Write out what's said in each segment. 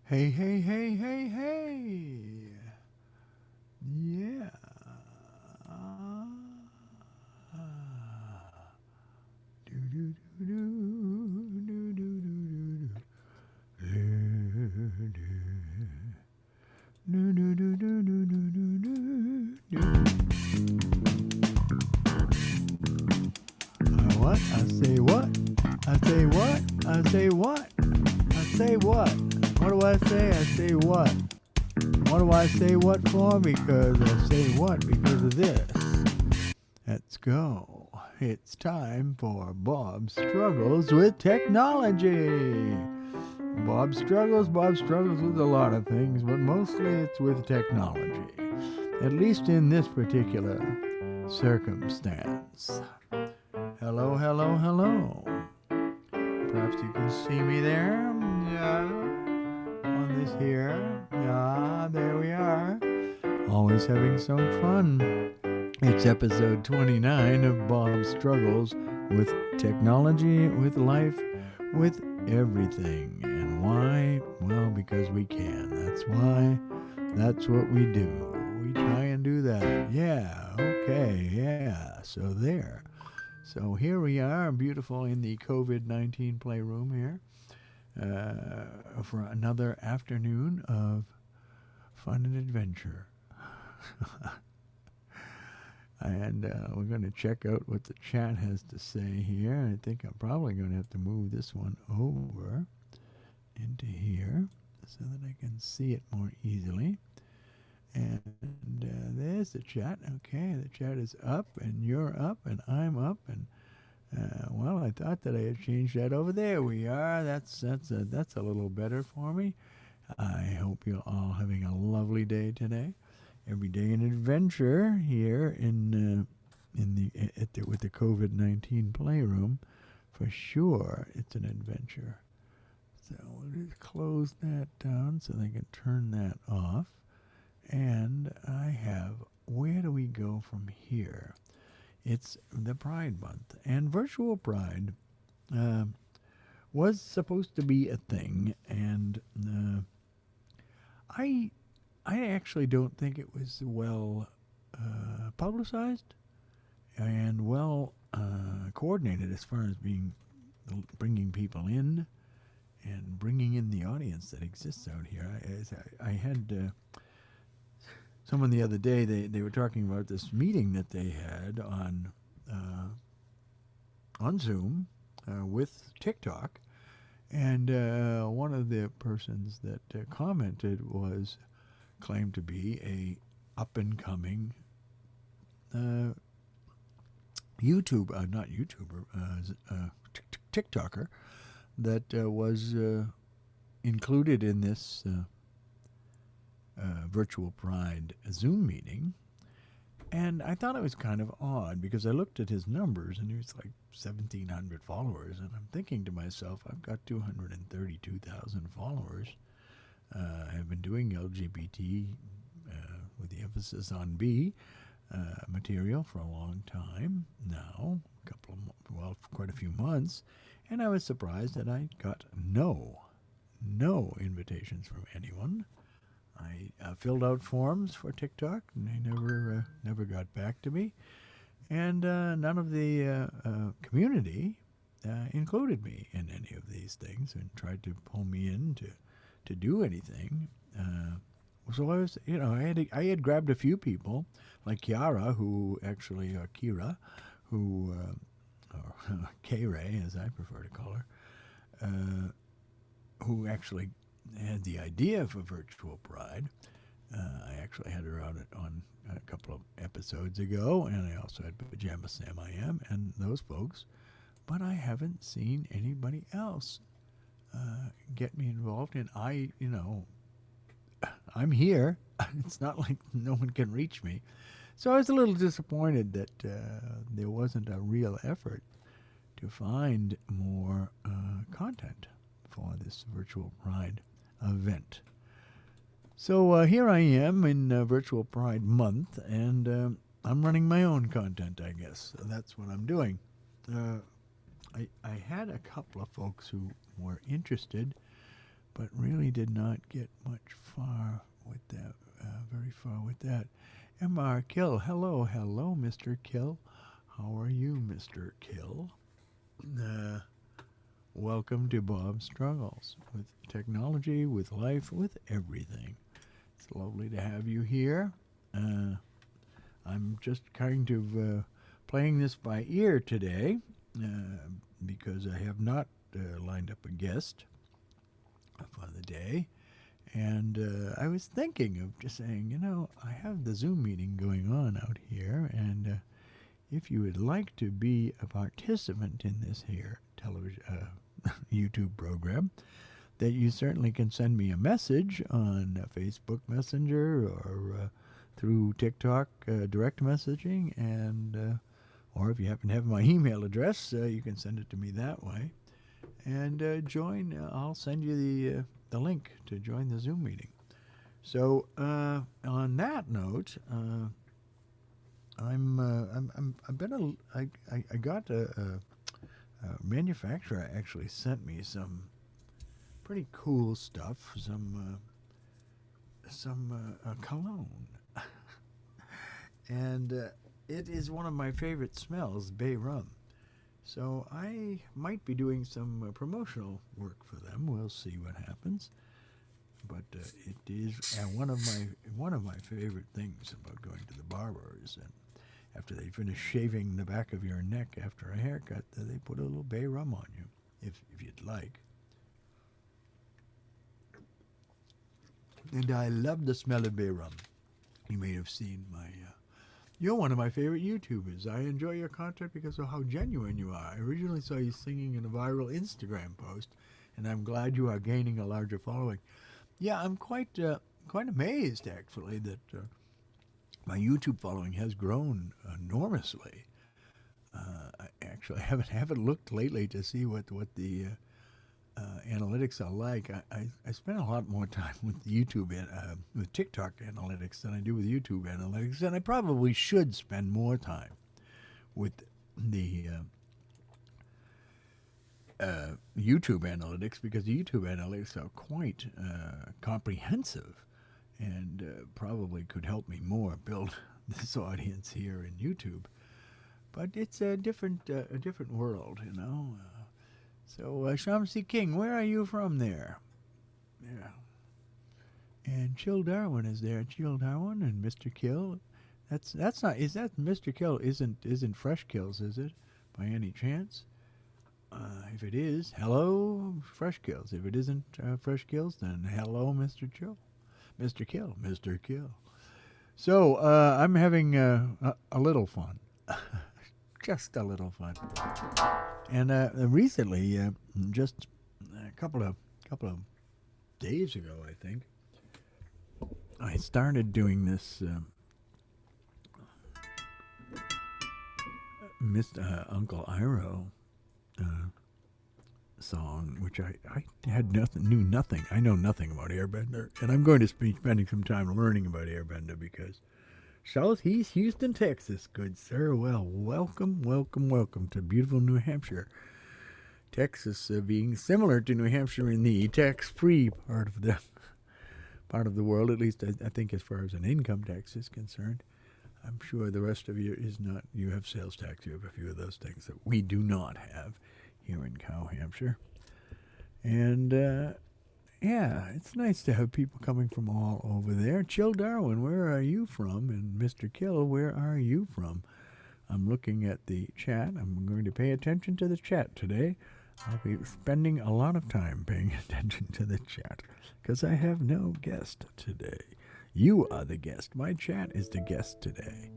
Hey, hey, hey, hey, hey. Yeah. Do, do, do, do, do, do, do, do, do. Do, do, do, do, do, do, do, do, do. What? I say what? I say what? I say what? I say what? What do I say? I say what? What do I say what for? Because I say what because of this. Let's go. It's time for Bob Struggles with Technology. Bob struggles with a lot of things, but mostly it's with technology. At least in this particular circumstance. Hello, hello, hello. Perhaps you can see me there. Yeah. On this here. Ah, there we are. Always having some fun. It's episode 29 of Bob's Struggles with Technology, with Life, with everything. And why? Well, because we can. That's why. That's what we do. We try and do that. Yeah, okay, yeah. So there. So here we are, beautiful in the COVID-19 playroom here for another afternoon of fun and adventure. And we're going to check out what the chat has to say here. I think I'm probably going to have to move this one over into here so that I can see it more easily. And there's the chat. Okay, the chat is up, and you're up, and I'm up, and well, I thought that I had changed that over. There we are. That's a little better for me. I hope you're all having a lovely day today. Every day an adventure here with the COVID-19 playroom. For sure, it's an adventure. So we'll just close that down so they can turn that off. And I have, where do we go from here? It's the Pride Month, and virtual Pride was supposed to be a thing, and I actually don't think it was well publicized and well coordinated as far as bringing people in and bringing in the audience that exists out here. I had someone the other day, they were talking about this meeting that they had on Zoom with TikTok, and one of the persons that commented claimed to be a up and coming not YouTuber, TikToker that was included in this virtual Pride Zoom meeting. And I thought it was kind of odd because I looked at his numbers and he was like 1,700 followers. And I'm thinking to myself, I've got 232,000 followers. I have been doing LGBT with the emphasis on B material for a long time now, quite a few months. And I was surprised that I got no invitations from anyone. I filled out forms for TikTok, and they never got back to me. And none of the community included me in any of these things and tried to pull me in to do anything. So I was, I had grabbed a few people like Kira, who or K-Ray, as I prefer to call her, who actually had the idea for virtual Pride. I actually had her on a couple of episodes ago, and I also had Pajama Sam I Am and those folks, but I haven't seen anybody else get me involved. And I'm here. It's not like no one can reach me. So I was a little disappointed that there wasn't a real effort to find more content for this virtual Pride event. So here I am in Virtual Pride Month, and I'm running my own content, I guess. So that's what I'm doing. I had a couple of folks who were interested, but really did not get much far with that, very far with that. M.R. Kill, hello, Mr. Kill. How are you, Mr. Kill? Uh, Welcome to Bob's Struggles with technology, with life, with everything. It's lovely to have you here. I'm just kind of playing this by ear today because I have not lined up a guest for the day. And I was thinking of just saying, I have the Zoom meeting going on out here, and if you would like to be a participant in this here television YouTube program, that you certainly can send me a message on Facebook Messenger or through TikTok direct messaging, and or if you happen to have my email address, you can send it to me that way. And join. I'll send you the link to join the Zoom meeting. So on that note, I got a manufacturer actually sent me some pretty cool stuff, some cologne, and it is one of my favorite smells, bay rum. So I might be doing some promotional work for them. We'll see what happens. But it is one of my favorite things about going to the barber is that after they finish shaving the back of your neck after a haircut, they put a little bay rum on you, if you'd like. And I love the smell of bay rum. You may have seen my... You're one of my favorite YouTubers. I enjoy your content because of how genuine you are. I originally saw you singing in a viral Instagram post, and I'm glad you are gaining a larger following. Yeah, I'm quite amazed, actually, that my YouTube following has grown enormously. I actually haven't looked lately to see what the analytics are like. I spend a lot more time with YouTube with TikTok analytics than I do with YouTube analytics, and I probably should spend more time with the YouTube analytics, because the YouTube analytics are quite comprehensive and probably could help me more build this audience here in YouTube. But it's a different world, So, Shamsi King, where are you from there? Yeah. And Chill Darwin is there. Chill Darwin and Mr. Kill. That's not, is that Mr. Kill isn't Fresh Kills, is it? By any chance? If it is, hello, Fresh Kills. If it isn't Fresh Kills, then hello, Mr. Chill. Mr. Kill. Mr. Kill. So, I'm having a little fun. Just a little fun. And recently, just a couple of days ago, I think, I started doing this Uncle Iroh song, which I knew nothing. I know nothing about Airbender, and I'm going to be spending some time learning about Airbender because Southeast Houston, Texas, good sir. Well, welcome to beautiful New Hampshire. Texas being similar to New Hampshire in the tax-free part of the world, at least I think as far as an income tax is concerned. I'm sure the rest of you is not. You have sales tax. You have a few of those things that we do not have here in Cow Hampshire. And yeah, it's nice to have people coming from all over there. Chill Darwin, where are you from? And Mr. Kill, where are you from? I'm looking at the chat. I'm going to pay attention to the chat today. I'll be spending a lot of time paying attention to the chat because I have no guest today. You are the guest. My chat is the guest today.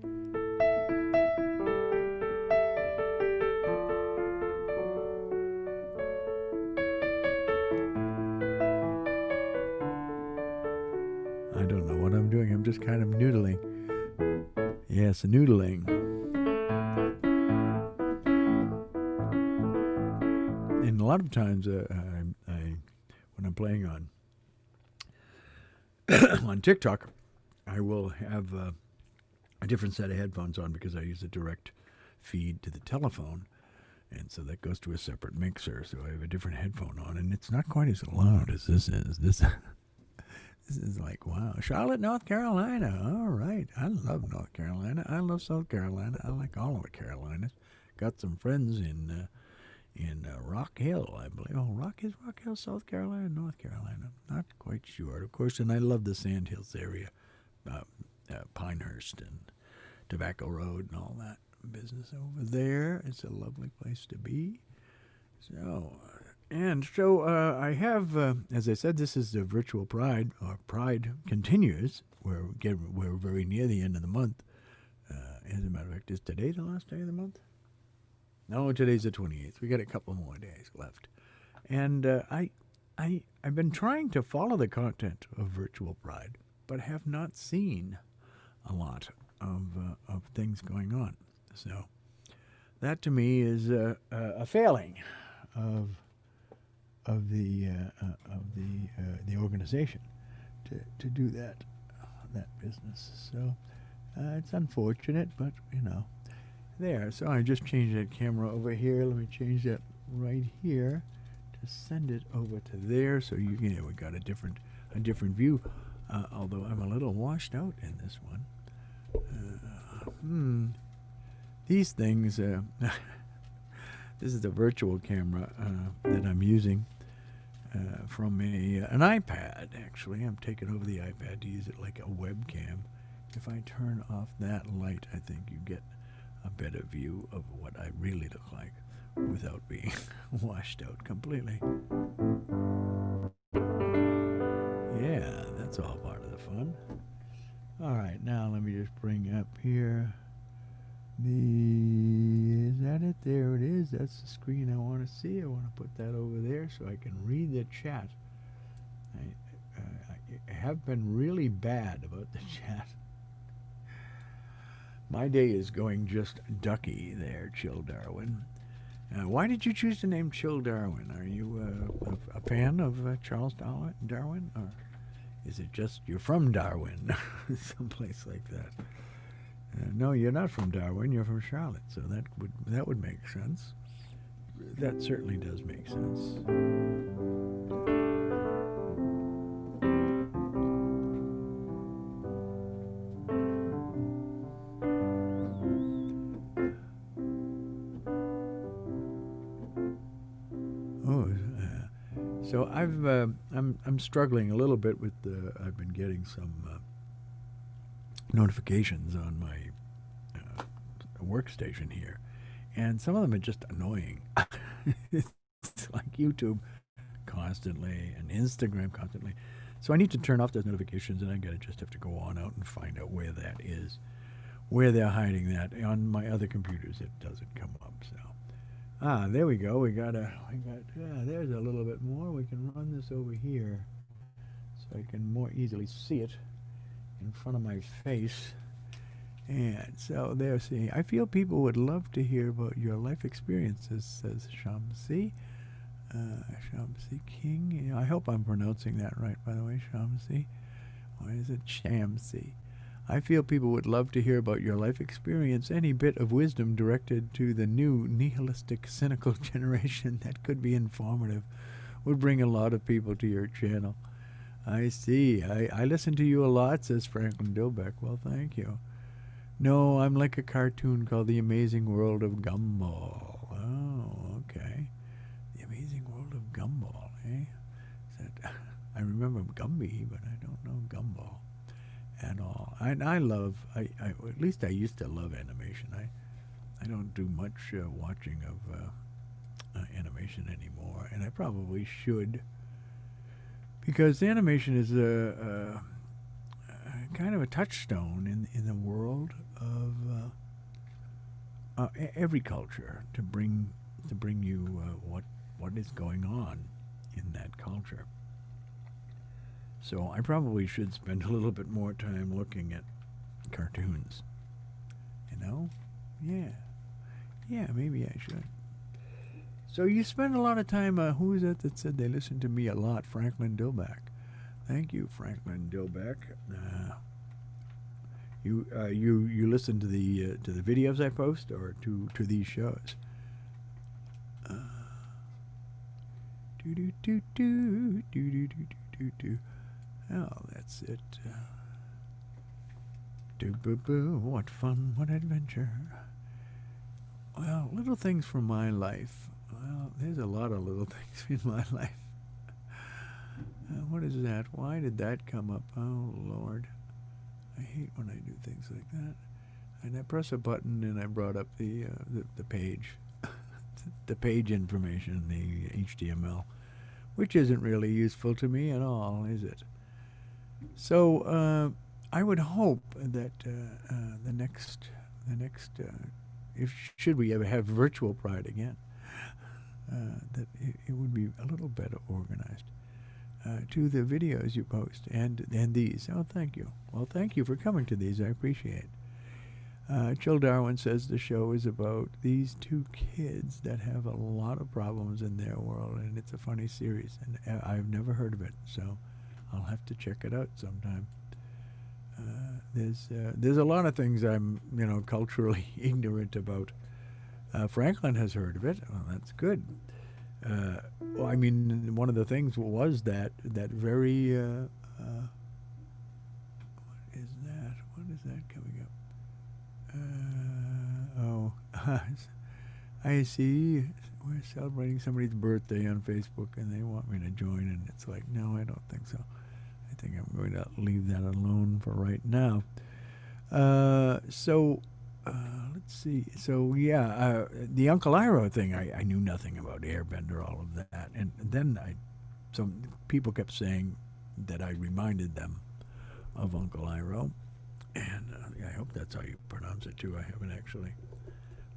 I don't know what I'm doing. I'm just kind of noodling. Yes, noodling. And a lot of times, when I'm playing on on TikTok, I will have a different set of headphones on because I use a direct feed to the telephone. and so that goes to a separate mixer. So I have a different headphone on, and it's not quite as loud as this is. This is like, wow, Charlotte, North Carolina. All right, I love North Carolina. I love South Carolina. I like all of the Carolinas. Got some friends in Rock Hill, I believe. Oh, Rock Hill, South Carolina, North Carolina. Not quite sure, of course. And I love the Sand Hills area, Pinehurst and Tobacco Road and all that business over there. It's a lovely place to be. So I have, as I said, this is the virtual Pride, or Pride continues. We're very near the end of the month. As a matter of fact, is today the last day of the month? No, today's the 28th. We got a couple more days left, and I've been trying to follow the content of virtual Pride, but have not seen a lot of things going on. So that to me is a failing of the organization to do that business. So it's unfortunate, but there. So I just changed that camera over here. Let me change that right here to send it over to there, so we got a different view. Although I'm a little washed out in this one. These things. This is the virtual camera that I'm using from an iPad. Actually, I'm taking over the iPad to use it like a webcam. If I turn off that light, I think you get a better view of what I really look like without being washed out completely. Yeah, that's all part of the fun. All right, now let me just bring up here is that it? There it is. That's the screen I want to see. I want to put that over there so I can read the chat. I have been really bad about the chat. My day is going just ducky there, Chill Darwin. Why did you choose the name Chill Darwin? Are you a fan of Charles Darwin? Or is it just you're from Darwin? Someplace like that. No, you're not from Darwin. You're from Charlotte, so that would make sense. That certainly does make sense. So I'm struggling a little bit with I've been getting some notifications on my workstation here, and some of them are just annoying. It's like YouTube constantly and Instagram constantly. So I need to turn off those notifications, and I gotta just have to go on out and find out where that is, where they're hiding that. On my other computers, it doesn't come up. So there we go. There's a little bit more. We can run this over here so I can more easily see it in front of my face. And so there, see, I feel people would love to hear about your life experiences, says Shamsi. Shamsi King. I hope I'm pronouncing that right, by the way, Shamsi. Or is it Shamsi? I feel people would love to hear about your life experience. Any bit of wisdom directed to the new nihilistic, cynical generation that could be informative would bring a lot of people to your channel. I see. I listen to you a lot, says Franklin Dilbeck. Well, thank you. No, I'm like a cartoon called The Amazing World of Gumball. Oh, okay. The Amazing World of Gumball, eh? I remember Gumby, but I don't know Gumball at all. I love, at least I used to love animation. I don't do much watching of animation anymore, and I probably should, because animation is a kind of a touchstone in the world of every culture to bring you what is going on in that culture. So I probably should spend a little bit more time looking at cartoons. Yeah, maybe I should. So you spend a lot of time. Who is that said they listen to me a lot? Franklin Dilbeck. Thank you, Franklin Dilbeck. You listen to the videos I post, or to these shows? Do do do do do do do do do. Oh, that's it. Do boo boo. What fun! What adventure! Well, little things from my life. Well, there's a lot of little things in my life. What is that? Why did that come up? Oh Lord, I hate when I do things like that. And I press a button and I brought up the page, the page information, the HTML, which isn't really useful to me at all, is it? So I would hope that the next, if should we ever have virtual Pride again, that it would be a little better organized. To the videos you post and these. Oh, thank you. Well, thank you for coming to these. I appreciate. Chill Darwin says the show is about these two kids that have a lot of problems in their world, and it's a funny series. And I've never heard of it, so I'll have to check it out sometime. There's a lot of things I'm culturally ignorant about. Franklin has heard of it. Well, that's good. Well, I mean, one of the things was that very. What is that? What is that coming up? Oh, I see. We're celebrating somebody's birthday on Facebook, and they want me to join, and it's like, no, I don't think so. I think I'm going to leave that alone for right now. Let's see. So yeah, the Uncle Iroh thing, I knew nothing about Airbender, all of that, and then some people kept saying that I reminded them of Uncle Iroh, and I hope that's how you pronounce it too. I haven't actually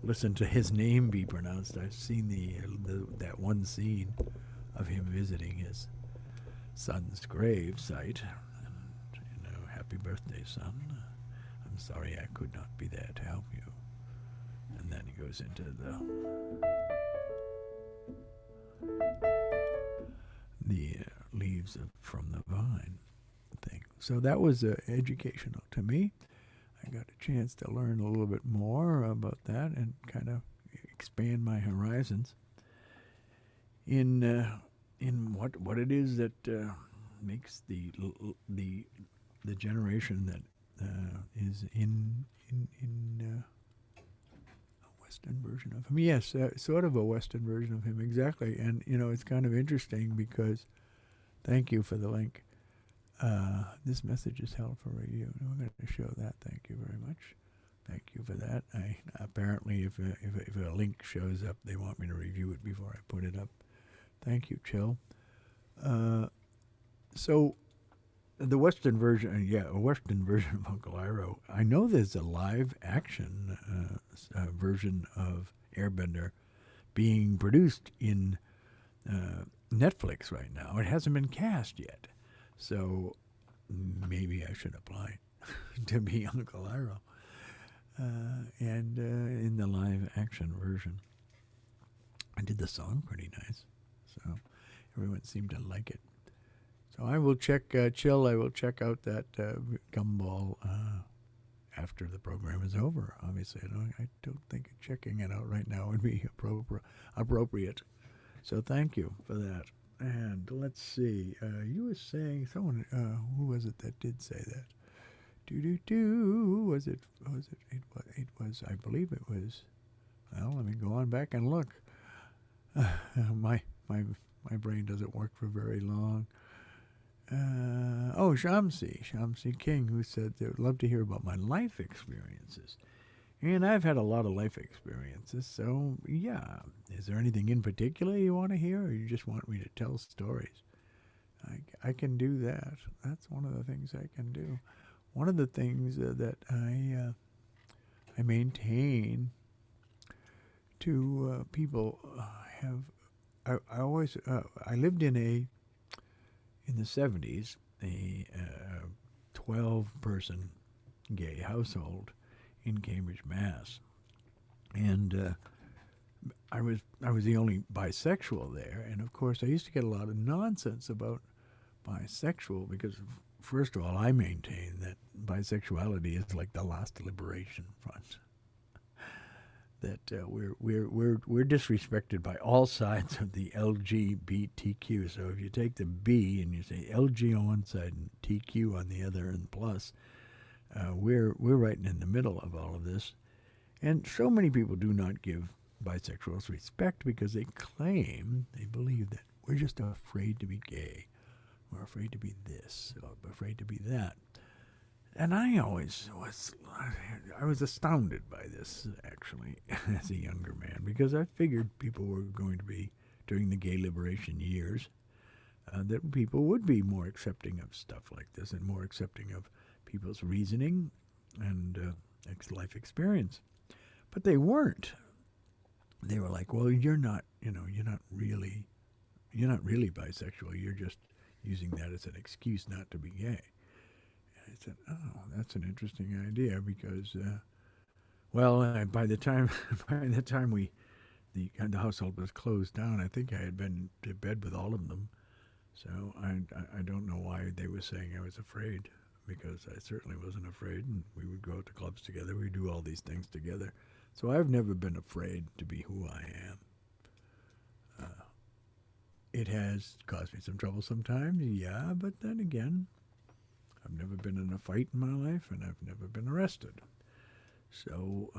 listened to his name be pronounced. I've seen that one scene of him visiting his son's grave site, and happy birthday, son. I'm sorry I could not be there to help you. And then he goes into the leaves from the vine thing. So that was educational to me. I got a chance to learn a little bit more about that and kind of expand my horizons in what it is that makes the generation that is in a Western version of him. Yes, sort of a Western version of him, exactly. And it's kind of interesting because, thank you for the link. This message is held for review. We're going to show that. Thank you very much. Thank you for that. Apparently, if a link shows up, they want me to review it before I put it up. Thank you, Chill. So the Western version, a Western version of Uncle Iroh. I know there's a live action version of Airbender being produced in Netflix right now. It hasn't been cast yet, so maybe I should apply to be Uncle Iroh. And in the live action version, I did the song pretty nice, so everyone seemed to like it. So I will check, Chill, I will check out that Gumball after the program is over. Obviously, I don't think checking it out right now would be appropriate. So thank you for that. And let's see, you were saying, someone, who was it that did say that? Was it, I believe it was, well, let me go on back and look. My brain doesn't work for very long. Shamsi King, who said they would love to hear about my life experiences. And I've had a lot of life experiences, so yeah. Is there anything in particular you want to hear, or you just want me to tell stories? I can do that. That's one of the things I can do. One of the things that I maintain to people I lived in the 70s, a 12-person gay household in Cambridge, Mass. And I was the only bisexual there, and of course I used to get a lot of nonsense about bisexual because, first of all, I maintain that bisexuality is like the last liberation front. that we're disrespected by all sides of the LGBTQ. So if you take the B and you say LG on one side and TQ on the other and plus, we're right in the middle of all of this. And so many people do not give bisexuals respect because they claim, they believe that we're just afraid to be gay. We're afraid to be this, or we're afraid to be that. And I was astounded by this, actually, as a younger man, because I figured people were going to be, during the gay liberation years, that people would be more accepting of stuff like this and more accepting of people's reasoning and life experience. But they weren't. They were like, well, you're not really bisexual. You're just using that as an excuse not to be gay. I said, "Oh, that's an interesting idea because, by the time the household was closed down, I think I had been to bed with all of them. So I don't know why they were saying I was afraid, because I certainly wasn't afraid, and we would go out to clubs together. We do all these things together. So I've never been afraid to be who I am. It has caused me some trouble sometimes, yeah, but then again, I've never been in a fight in my life, and I've never been arrested. So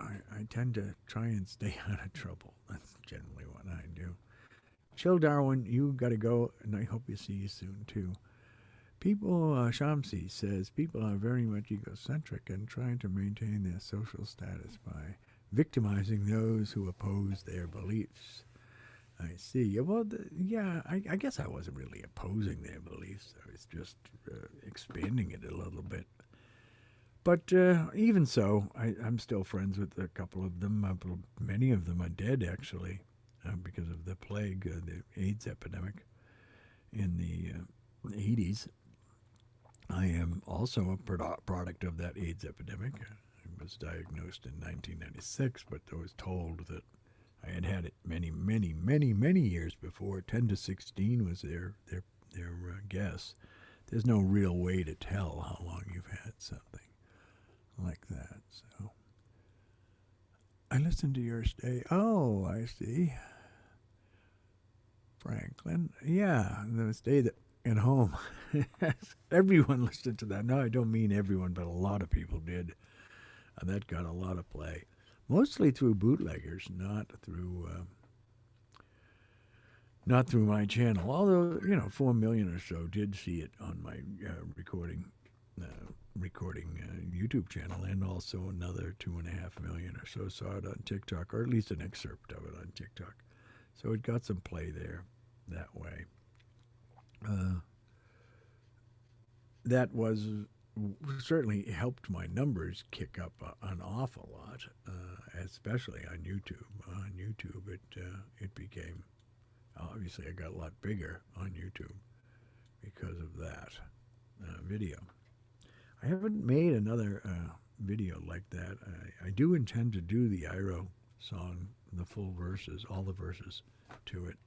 I tend to try and stay out of trouble. That's generally what I do. Chill, Darwin, you got to go, and I hope you see you soon, too. People, Shamsi says, people are very much egocentric and trying to maintain their social status by victimizing those who oppose their beliefs. I see. Well, I guess I wasn't really opposing their beliefs. I was just expanding it a little bit. But even so, I'm still friends with a couple of them. Many of them are dead, actually, because of the plague, the AIDS epidemic in the 80s. I am also a product of that AIDS epidemic. I was diagnosed in 1996, but I was told that I had had it many, many, many, many years before. 10 to 16 was their guess. There's no real way to tell how long you've had something like that. So I listened to your stay. Oh, I see. Franklin. Yeah, the stay at home. Everyone listened to that. No, I don't mean everyone, but a lot of people did. That got a lot of play. Mostly through bootleggers, not through my channel. Although 4 million or so did see it on my recording YouTube channel, and also another 2.5 million or so saw it on TikTok, or at least an excerpt of it on TikTok. So it got some play there that way. That was certainly helped my numbers kick up an awful lot, especially on YouTube. On YouTube, it became, obviously I got a lot bigger on YouTube because of that video. I haven't made another video like that. I do intend to do the Iroh song, the full verses, all the verses to it,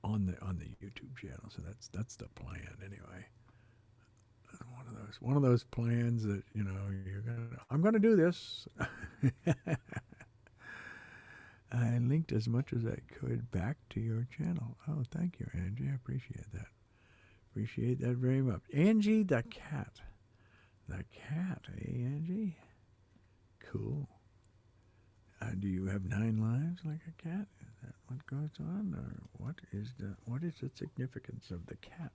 on the YouTube channel. So that's the plan anyway. One of those plans that I'm gonna do this. I linked as much as I could back to your channel. Oh, thank you, Angie. I appreciate that. Appreciate that very much. Angie the cat. The cat, eh, Angie? Cool. Do you have 9 lives like a cat? Is that what goes on, or what is the significance of the cat?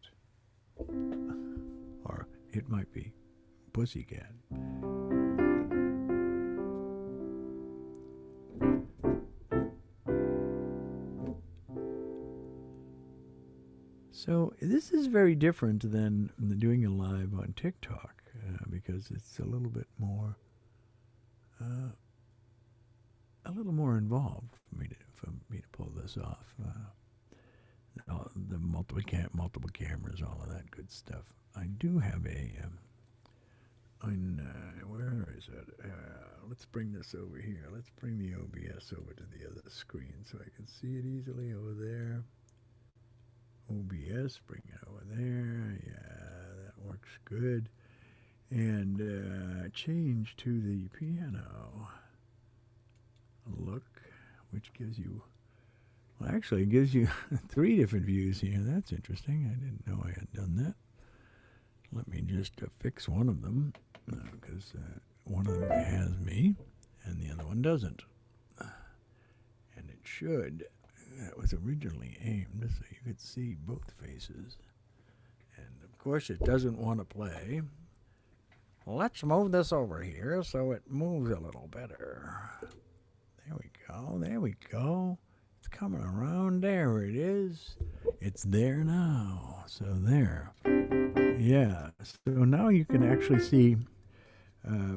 Or it might be pussycat. So this is very different than doing a live on TikTok, because it's a little bit more, involved for me to pull this off. The multiple cameras, all of that good stuff. I do have where is it? Let's bring this over here. Let's bring the OBS over to the other screen so I can see it easily over there. OBS, bring it over there. Yeah, that works good. And change to the piano. look, which gives you, well, actually, it gives you 3 different views here. That's interesting. I didn't know I had done that. Let me just fix one of them, because one of them has me, and the other one doesn't. And it should. That was originally aimed so you could see both faces. And of course, it doesn't want to play. Let's move this over here so it moves a little better. There we go. There we go. It's coming around. There it is. It's there now. So there. Yeah. So now you can actually see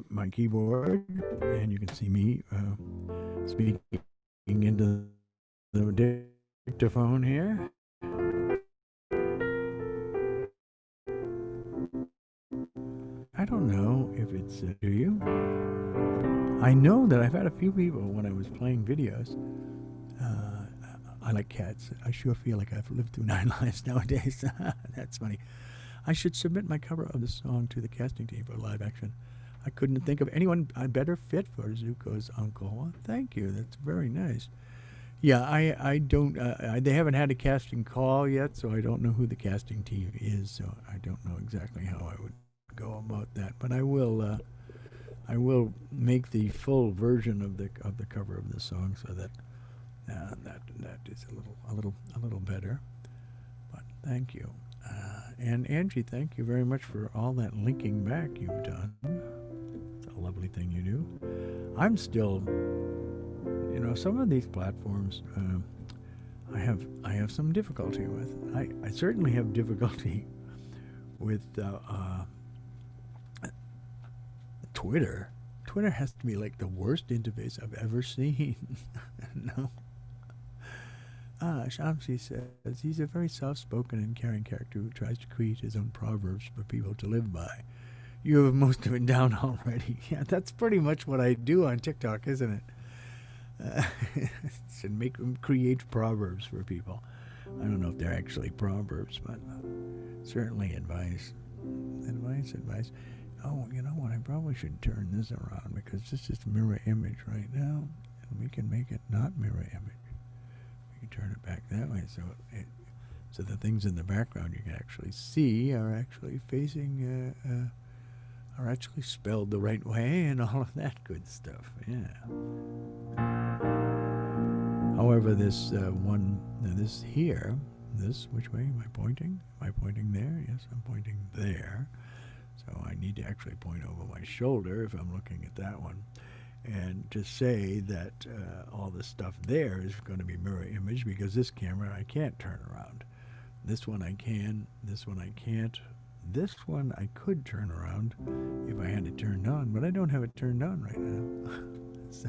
my keyboard, and you can see me speaking into the dictaphone here. I don't know if it's do you. I know that I've had a few people when I was playing videos. I like cats. I sure feel like I've lived through 9 lives nowadays. That's funny. I should submit my cover of the song to the casting team for live action. I couldn't think of anyone better fit for Zuko's uncle. Well, thank you. That's very nice. Yeah, I don't. They haven't had a casting call yet, so I don't know who the casting team is. So I don't know exactly how I would go about that. But I will make the full version of the cover of the song so that that is a little better. But thank you. And Angie, thank you very much for all that linking back you've done. It's a lovely thing you do. I'm still, some of these platforms I have some difficulty with. I certainly have difficulty with Twitter. Twitter has to be like the worst interface I've ever seen. No. Shamsi says, he's a very soft-spoken and caring character who tries to create his own proverbs for people to live by. You have most of it down already. Yeah, that's pretty much what I do on TikTok, isn't it? To make them create proverbs for people. I don't know if they're actually proverbs, but certainly advice. Advice. Oh, you know what? I probably should turn this around because this is mirror image right now, and we can make it not mirror image. We can turn it back that way, so the things in the background you can actually see are actually facing, are actually spelled the right way, and all of that good stuff. Yeah. However, this which way am I pointing? Am I pointing there? Yes, I'm pointing there. So I need to actually point over my shoulder if I'm looking at that one. And to say that all this stuff there is going to be mirror image because this camera I can't turn around. This one I can, this one I can't. This one I could turn around if I had it turned on, but I don't have it turned on right now. So,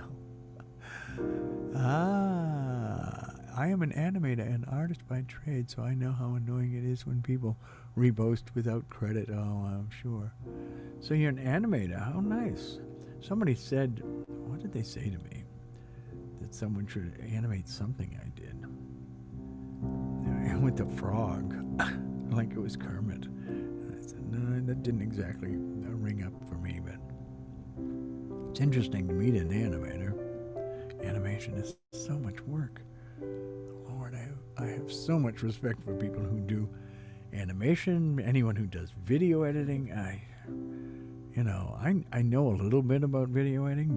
I am an animator and artist by trade, so I know how annoying it is when people repost without credit. Oh, I'm sure. So you're an animator. How nice. Somebody said, what did they say to me? That someone should animate something I did. With the frog. Like it was Kermit. And I said, no, that didn't exactly ring up for me, but it's interesting to meet an animator. Animation is so much work. Lord, I have so much respect for people who do animation, anyone who does video editing. I know a little bit about video editing,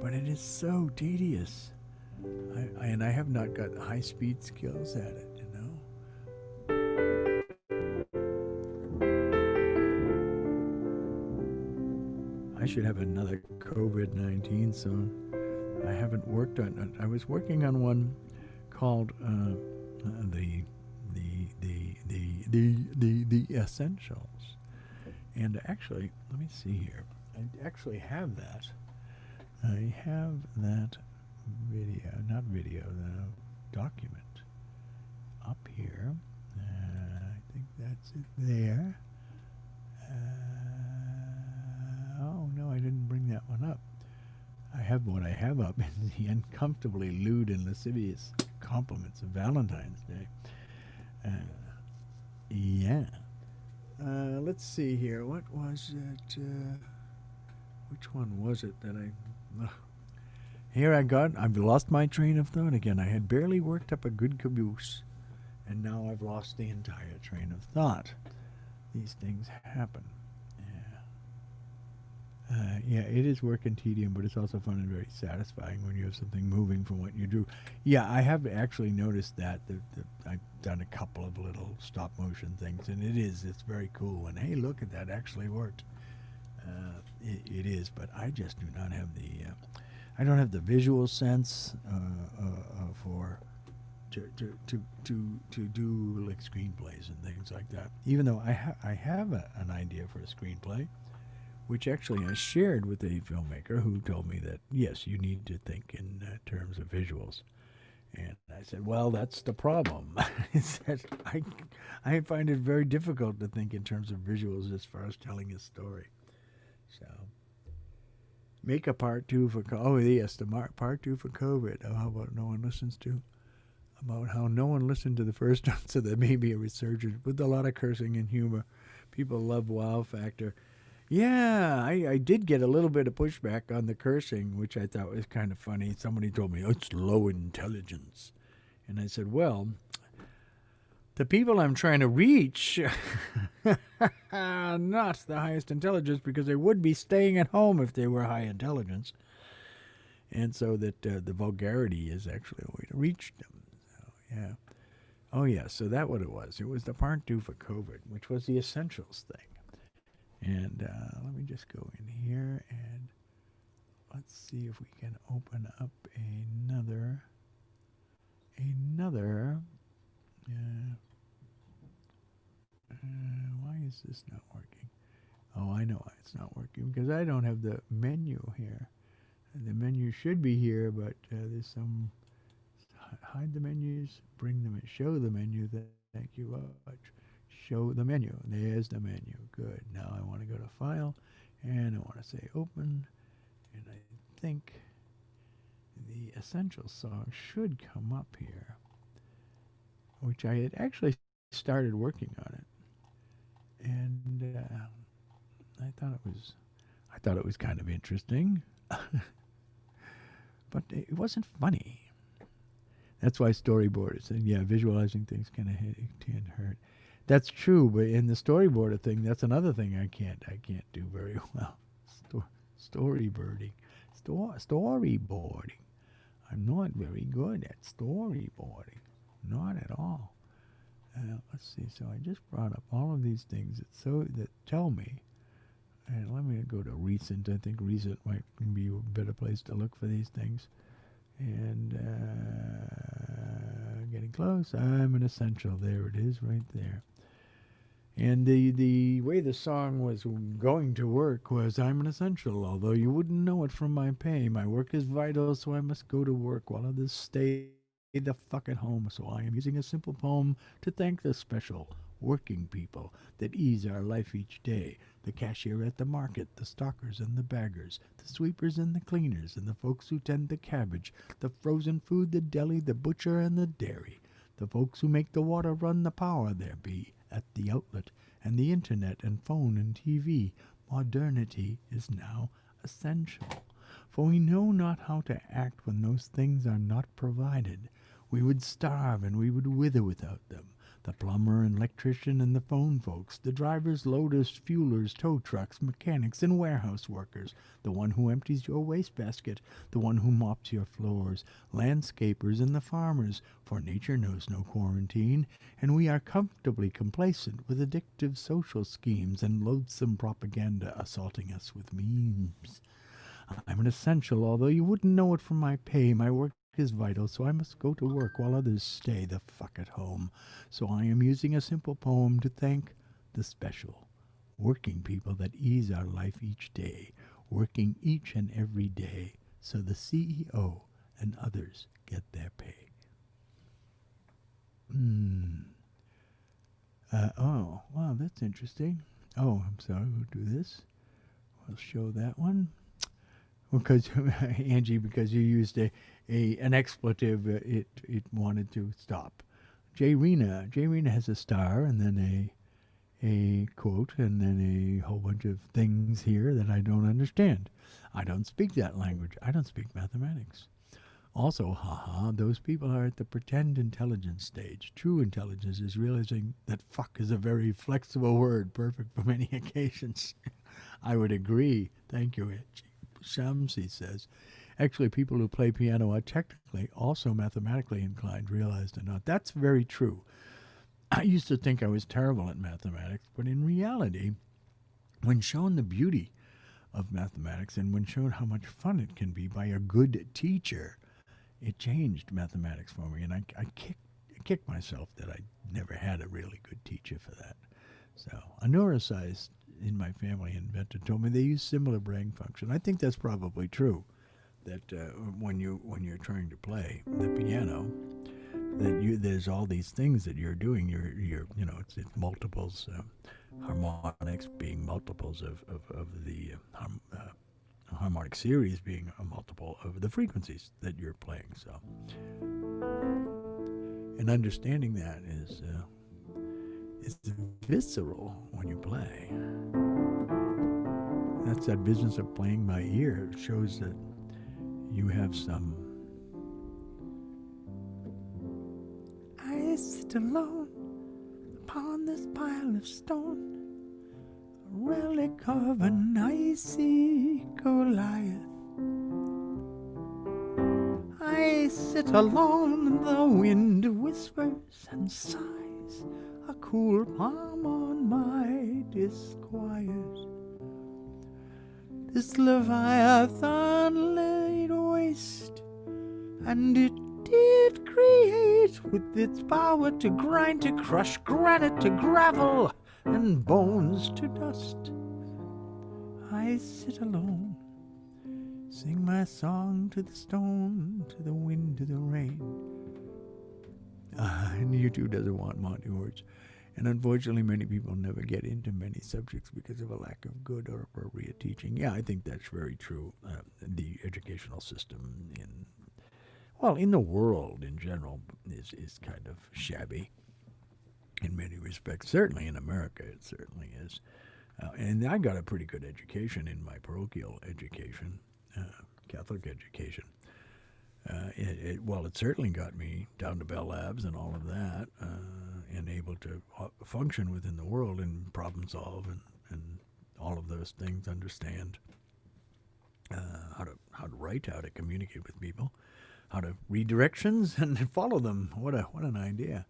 but it is so tedious. And I have not got high-speed skills at it, I should have another COVID-19 soon. I haven't worked on it. I was working on one called the Essentials. And actually, let me see here. I actually have that. I have that the document up here. I think that's it there. Oh, no, I didn't bring that one up. What I have up is the uncomfortably lewd and lascivious compliments of Valentine's Day. Yeah. Let's see here. What was it? Which one was it that I... Here I've lost my train of thought again. I had barely worked up a good caboose, and now I've lost the entire train of thought. These things happen. Yeah, it is work and tedium, but it's also fun and very satisfying when you have something moving from what you do. Yeah, I have actually noticed that. I've done a couple of little stop motion things, and it's very cool. And hey, look at that, actually worked. It is, but I just do not have I don't have the visual sense for to do like screenplays and things like that. Even though I have an idea for a screenplay, which actually I shared with a filmmaker who told me that yes, you need to think in terms of visuals. And I said, well, that's the problem. Is that I find it very difficult to think in terms of visuals as far as telling a story. So make a part two for oh yes, the part two for COVID. Oh, how about no one listens to about how no one listened to the first one, so there may be a resurgence with a lot of cursing and humor. People love Wow Factor. Yeah, I did get a little bit of pushback on the cursing, which I thought was kind of funny. Somebody told me, oh, it's low intelligence. And I said, well, the people I'm trying to reach are not the highest intelligence because they would be staying at home if they were high intelligence. And so that the vulgarity is actually a way to reach them. So, yeah. Oh, yeah, so that's what it was. It was the part two for COVID, which was the essentials thing. And let me just go in here and let's see if we can open up another. Why is this not working? Oh, I know why it's not working because I don't have the menu here. The menu should be here, but there's some hide the menus, bring them, show the menu. Thank you very much. Show the menu. There's the menu. Good. Now I want to go to File, and I want to say Open, and I think the Essential song should come up here, which I had actually started working on it, and I thought it was kind of interesting, but it wasn't funny. That's why storyboard is saying, yeah, visualizing things can hurt. That's true, but in the storyboard thing, that's another thing I can't do very well. Storyboarding. Storyboarding. I'm not very good at storyboarding. Not at all. Let's see. So I just brought up all of these things that tell me. And let me go to recent. I think recent might be a better place to look for these things. And getting close. I'm an essential. There it is, right there. And the way the song was going to work was, I'm an essential, although you wouldn't know it from my pay. My work is vital, so I must go to work while others stay the fuck at home. So I am using a simple poem to thank the special working people that ease our life each day. The cashier at the market, the stockers and the baggers, the sweepers and the cleaners, and the folks who tend the cabbage, the frozen food, the deli, the butcher and the dairy, the folks who make the water run, the power there be at the outlet, and the internet and phone and TV. Modernity is now essential, for we know not how to act when those things are not provided. We would starve and we would wither without them. The plumber and electrician and the phone folks, the drivers, loaders, fuelers, tow trucks, mechanics, and warehouse workers, the one who empties your wastebasket, the one who mops your floors, landscapers and the farmers, for nature knows no quarantine, and we are comfortably complacent with addictive social schemes and loathsome propaganda assaulting us with memes. I'm an essential, although you wouldn't know it from my pay. My work is vital, so I must go to work while others stay the fuck at home. So I am using a simple poem to thank the special working people that ease our life each day, working each and every day, so the CEO and others get their pay. Oh, wow, that's interesting. Oh, I'm sorry, we'll do this. We'll show that one. Because Angie, because you used an expletive, it wanted to stop. J Rena has a star and then a quote and then a whole bunch of things here that I don't understand. I don't speak that language. I don't speak mathematics. Also, haha, those people are at the pretend intelligence stage. True intelligence is realizing that fuck is a very flexible word, perfect for many occasions. I would agree. Thank you, Shamsi says. Actually, people who play piano are technically also mathematically inclined, realized or not. That's very true. I used to think I was terrible at mathematics, but in reality, when shown the beauty of mathematics and when shown how much fun it can be by a good teacher, it changed mathematics for me. And I kicked myself that I never had a really good teacher for that. So a neuroscientist in my family inventor told me they use similar brain function. I think that's probably true. That when you're trying to play the piano, that there's all these things that you're doing. You're it's multiples, harmonics being multiples of the harmonic series being a multiple of the frequencies that you're playing. So, and understanding that is it's visceral when you play. That's that business of playing by ear. It shows that you have some. I sit alone upon this pile of stone, a relic of an icy Goliath. I sit alone and the wind whispers and sighs, a cool palm on my disquiet. This Leviathan laid waste, and it did create with its power to grind, to crush granite to gravel, and bones to dust. I sit alone, sing my song to the stone, to the wind, to the rain. And YouTube doesn't want Monty words. And unfortunately, many people never get into many subjects because of a lack of good or appropriate teaching. Yeah, I think that's very true. The educational system in the world in general is kind of shabby in many respects. Certainly in America, it certainly is. And I got a pretty good education in my parochial education, Catholic education. It certainly got me down to Bell Labs and all of that, and able to function within the world and problem solve and all of those things, understand how to write, how to communicate with people, how to read directions and follow them. What an idea!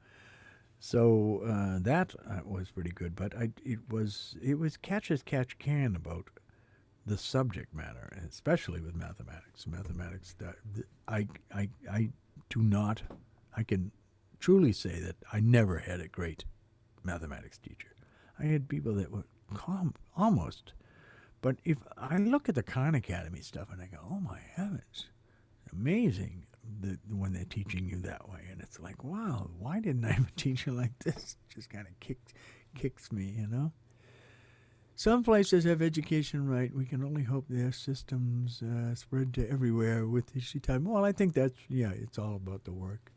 So that was pretty good, but it was catch as catch can about the subject matter, especially with mathematics. Mathematics, I can truly say that I never had a great mathematics teacher. I had people that were almost, but if I look at the Khan Academy stuff and I go, oh my heavens, amazing when they're teaching you that way. And it's like, wow, why didn't I have a teacher like this? It just kind of kicks me, you know? Some places have education right. We can only hope their systems spread to everywhere with each time. Well, I think it's all about the work.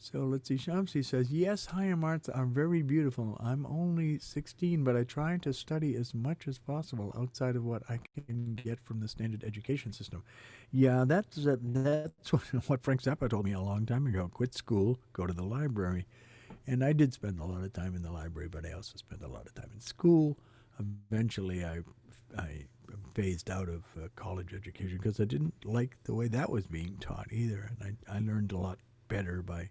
So let's see. Shamsi says, yes, higher arts are very beautiful. I'm only 16, but I try to study as much as possible outside of what I can get from the standard education system. Yeah, that's what Frank Zappa told me a long time ago. Quit school, go to the library. And I did spend a lot of time in the library, but I also spent a lot of time in school. Eventually, I phased out of college education because I didn't like the way that was being taught either. And I learned a lot better by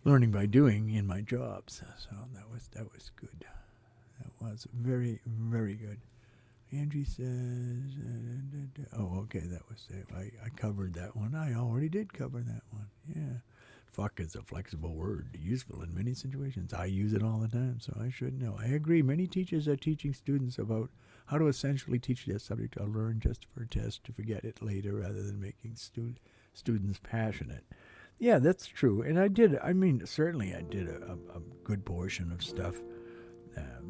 learning by doing in my jobs. So that was good. That was very, very good. Angie says, okay, that was it. I covered that one. I already did cover that one. Yeah. Fuck is a flexible word, useful in many situations. I use it all the time, so I should know. I agree. Many teachers are teaching students about how to essentially teach their subject to learn just for a test to forget it later rather than making students passionate. Yeah, that's true. And certainly I did a good portion of stuff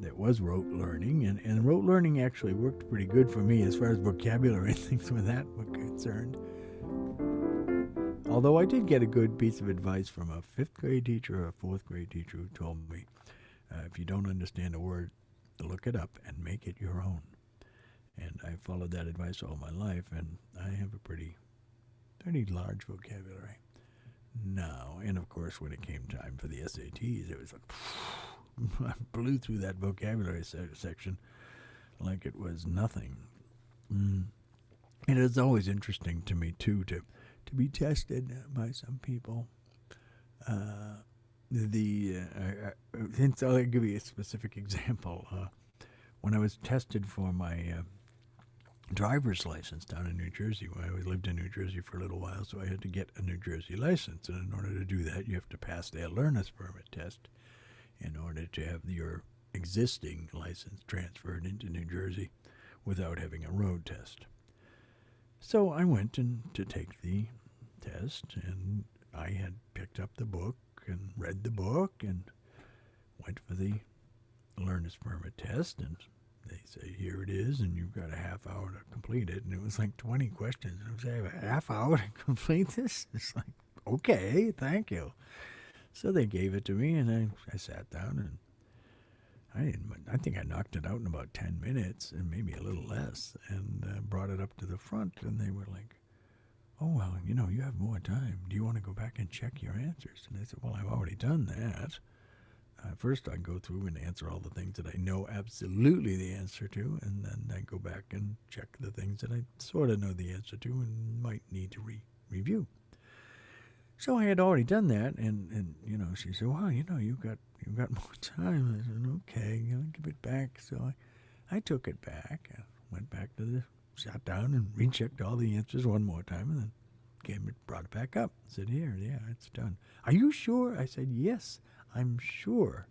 that was rote learning. And rote learning actually worked pretty good for me as far as vocabulary and things with that were concerned. Although I did get a good piece of advice from a 5th grade teacher or a 4th grade teacher who told me If you don't understand a word, look it up and make it your own. And I followed that advice all my life, and I have a pretty large vocabulary now. And of course, when it came time for the SATs, it was like I blew through that vocabulary section like it was nothing. Mm. And it's always interesting to me too to be tested by some people. So I'll give you a specific example. When I was tested for my driver's license down in New Jersey, I lived in New Jersey for a little while, so I had to get a New Jersey license. And in order to do that, you have to pass their learner's permit test in order to have your existing license transferred into New Jersey without having a road test. So I went to take the test, and I had picked up the book and read the book and went for the learner's permit test, and they say, here it is, and you've got a half hour to complete it. And it was like 20 questions. And I was like, I have a half hour to complete this? It's like, okay, thank you. So they gave it to me, and I sat down, and I think I knocked it out in about 10 minutes, and maybe a little less, and brought it up to the front, and they were like, oh, well, you have more time. Do you want to go back and check your answers? And I said, well, I've already done that. First, I go through and answer all the things that I know absolutely the answer to, and then I go back and check the things that I sort of know the answer to and might need to review. So I had already done that, and she said, well, you've got more time. I said, okay, give it back. So I took it back, and went back to sat down and rechecked all the answers one more time, and then brought it back up. Said, here, yeah, it's done. Are you sure? I said, yes, I'm sure.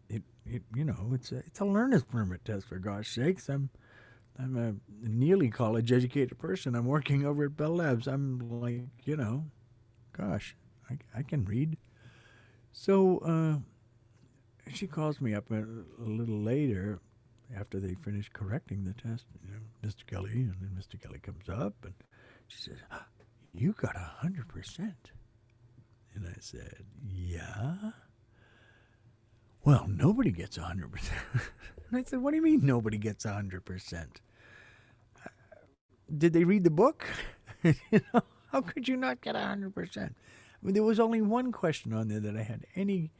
It's a learner's permit test, for gosh sakes. I'm a nearly college-educated person. I'm working over at Bell Labs. I'm like, gosh, I can read. So she calls me up a little later after they finish correcting the test. Mr. Kelly, and then Mr. Kelly comes up, and she says, you got 100%. And I said, yeah. Well, nobody gets 100%. And I said, what do you mean nobody gets 100%? Did they read the book? How could you not get 100%? I mean, there was only one question on there that I had any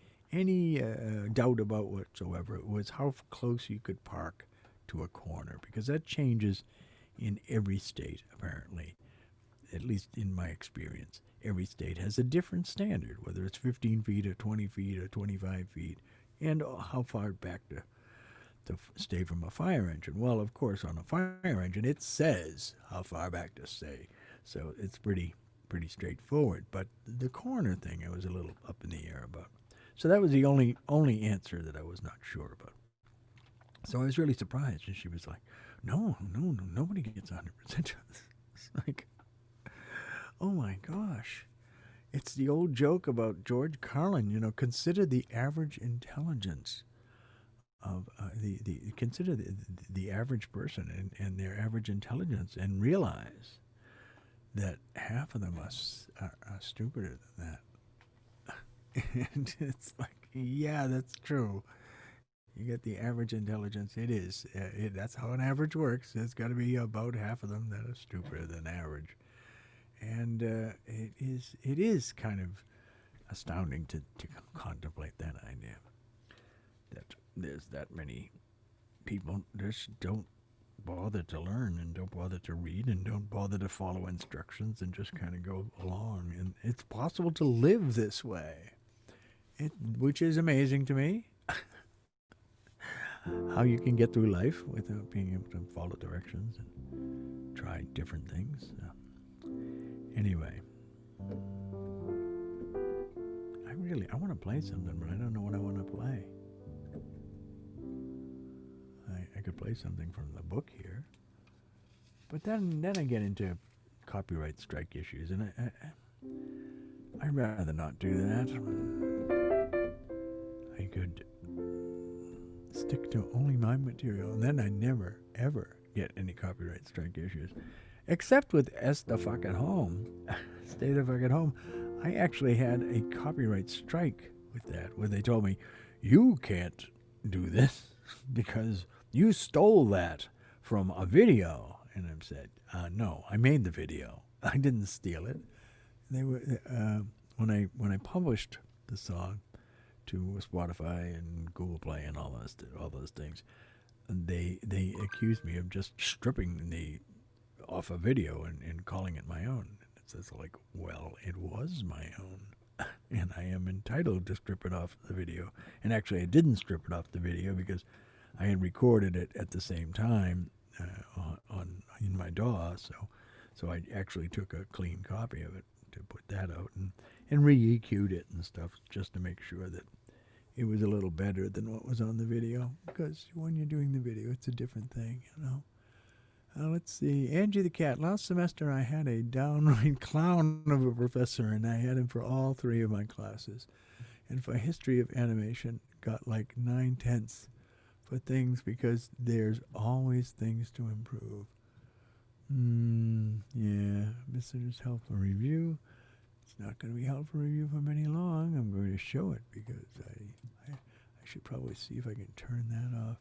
doubt about whatsoever. It was how close you could park to a corner, because that changes in every state, apparently, at least in my experience. Every state has a different standard, whether it's 15 feet or 20 feet or 25 feet, and how far back to stay from a fire engine. Well, of course, on a fire engine, it says how far back to stay, so it's pretty straightforward. But the corner thing, I was a little up in the air about. So that was the only answer that I was not sure about. So I was really surprised, and she was like, no, nobody gets 100%. It's like, oh my gosh. It's the old joke about George Carlin, consider the average intelligence of consider the average person and their average intelligence, and realize that half of them are stupider than that. And it's like, yeah, that's true. You get the average intelligence. It is. That's how an average works. There's got to be about half of them that are stupider than average. And it is kind of astounding to contemplate that idea, that there's that many people just don't bother to learn, and don't bother to read, and don't bother to follow instructions, and just kind of go along. And it's possible to live this way, which is amazing to me. How you can get through life without being able to follow directions and try different things. Anyway, I want to play something, but I don't know what I want to play. I could play something from the book here, but then I get into copyright strike issues, and I'd rather not do that. I could stick to only my material, and then I never, ever get any copyright strike issues. Except with the fuck at home, Stay the Fuck at Home, I actually had a copyright strike with that, where they told me, you can't do this because you stole that from a video. And I said, no, I made the video. I didn't steal it. They were when I published the song to Spotify and Google Play and all those things, they accused me of just stripping the off a video and calling it my own. It's like, well, it was my own, and I am entitled to strip it off the video. And actually, I didn't strip it off the video because I had recorded it at the same time in my DAW. So I actually took a clean copy of it to put that out and re-EQ'd it and stuff just to make sure that it was a little better than what was on the video. Because when you're doing the video, it's a different thing, you know. Let's see. Angie the cat. Last semester I had a downright clown of a professor, and I had him for all 3 of my classes. And for history of animation, got like 9/10 for things because there's always things to improve. Yeah. Visitor's helpful review. It's not going to be helpful review for very long. I'm going to show it because I should probably see if I can turn that off.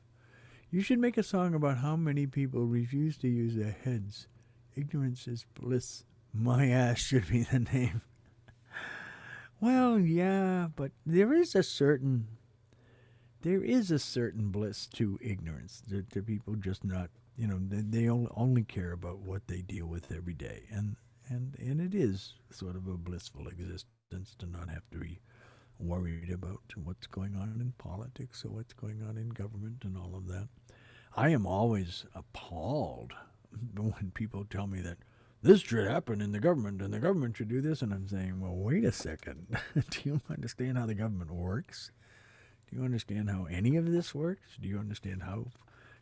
You should make a song about how many people refuse to use their heads. Ignorance is bliss. My ass should be the name. Well, yeah, but there is a certain bliss to ignorance. To people just not, they only care about what they deal with every day, and it is sort of a blissful existence to not have to be worried about what's going on in politics or what's going on in government and all of that. I am always appalled when people tell me that this should happen in the government and the government should do this, and I'm saying, well, wait a second. Do you understand how the government works? Do you understand how any of this works? Do you understand how,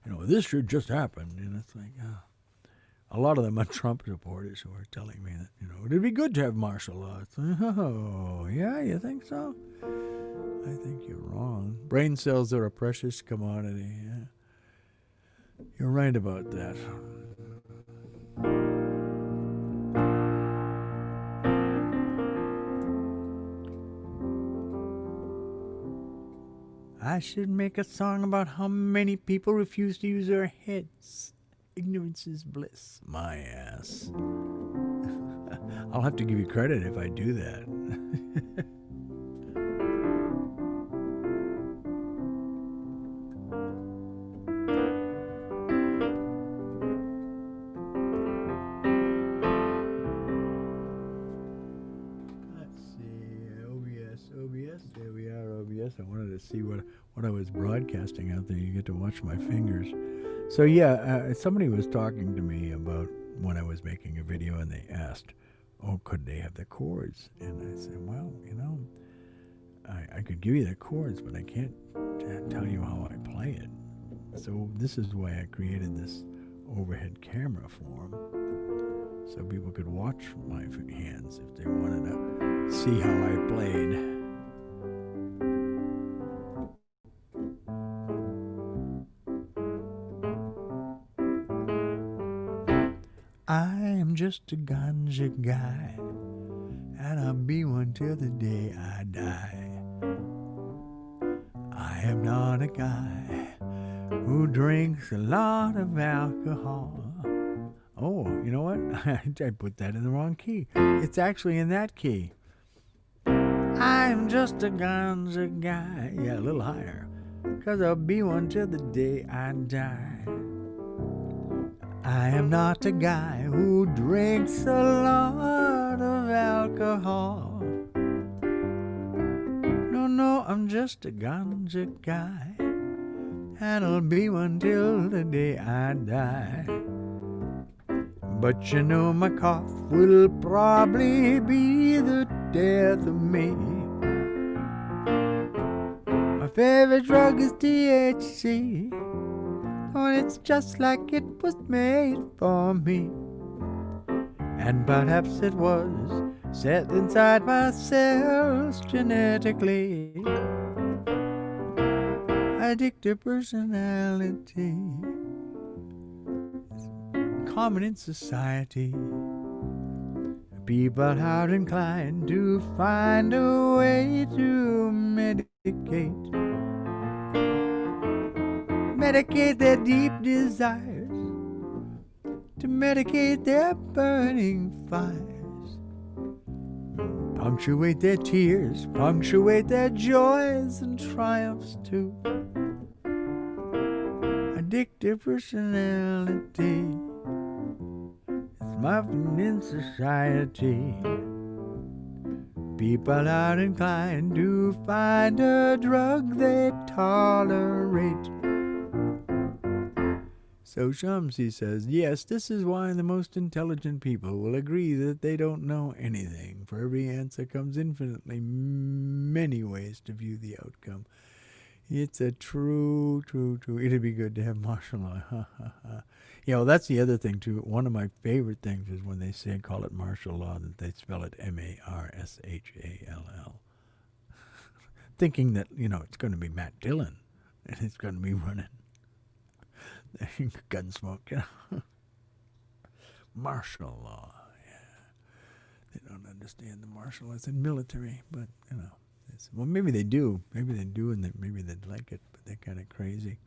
this should just happen? And it's like, a lot of them are Trump supporters who are telling me that, it'd be good to have martial law. It's like, oh, yeah, you think so? I think you're wrong. Brain cells are a precious commodity. Yeah. You're right about that. I should make a song about how many people refuse to use their heads. Ignorance is bliss. My ass. I'll have to give you credit if I do that. There we are, OBS. I wanted to see what I was broadcasting out there. You get to watch my fingers. So yeah, somebody was talking to me about when I was making a video, and they asked, could they have the chords? And I said, well, I could give you the chords, but I can't tell you how I play it. So this is why I created this overhead camera form, so people could watch my hands if they wanted to see how I played. I am just a ganja guy, and I'll be one till the day I die. I am not a guy who drinks a lot of alcohol. Oh, you know what? I put that in the wrong key. It's actually in that key. I'm just a ganja guy. Yeah, a little higher. 'Cause I'll be one till the day I die. I am not a guy who drinks a lot of alcohol. No, I'm just a ganja guy, and I'll be one till the day I die. But my cough will probably be the death of me. My favorite drug is THC. Oh, it's just like it was made for me. And perhaps it was set inside my cells genetically. Addictive personality, common in society. People are inclined to find a way to medicate their deep desires, to medicate their burning fires, punctuate their tears, punctuate their joys and triumphs too. Addictive personality is muffin in society. People are inclined to find a drug they tolerate. So Shamsi says, yes, this is why the most intelligent people will agree that they don't know anything. For every answer comes infinitely many ways to view the outcome. It's a true. It'd be good to have martial law. Yeah, well, that's the other thing, too. One of my favorite things is when they say call it martial law, that they spell it M-A-R-S-H-A-L-L. Thinking that, it's going to be Matt Dillon, and it's going to be running. Gunsmoke, Martial law, yeah. They don't understand the martial law. It's in military, but, well, maybe they do. Maybe they do, and maybe they'd like it, but they're kind of crazy.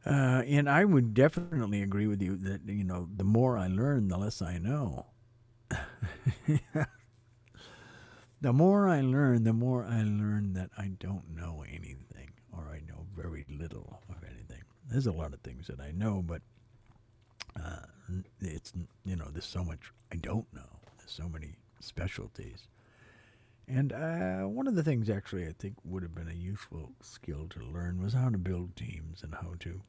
And I would definitely agree with you that, the more I learn, the less I know. The more I learn that I don't know anything, or I know very little of anything. There's a lot of things that I know, but it's, there's so much I don't know. There's so many specialties. And one of the things, actually, I think would have been a useful skill to learn was how to build teams and how to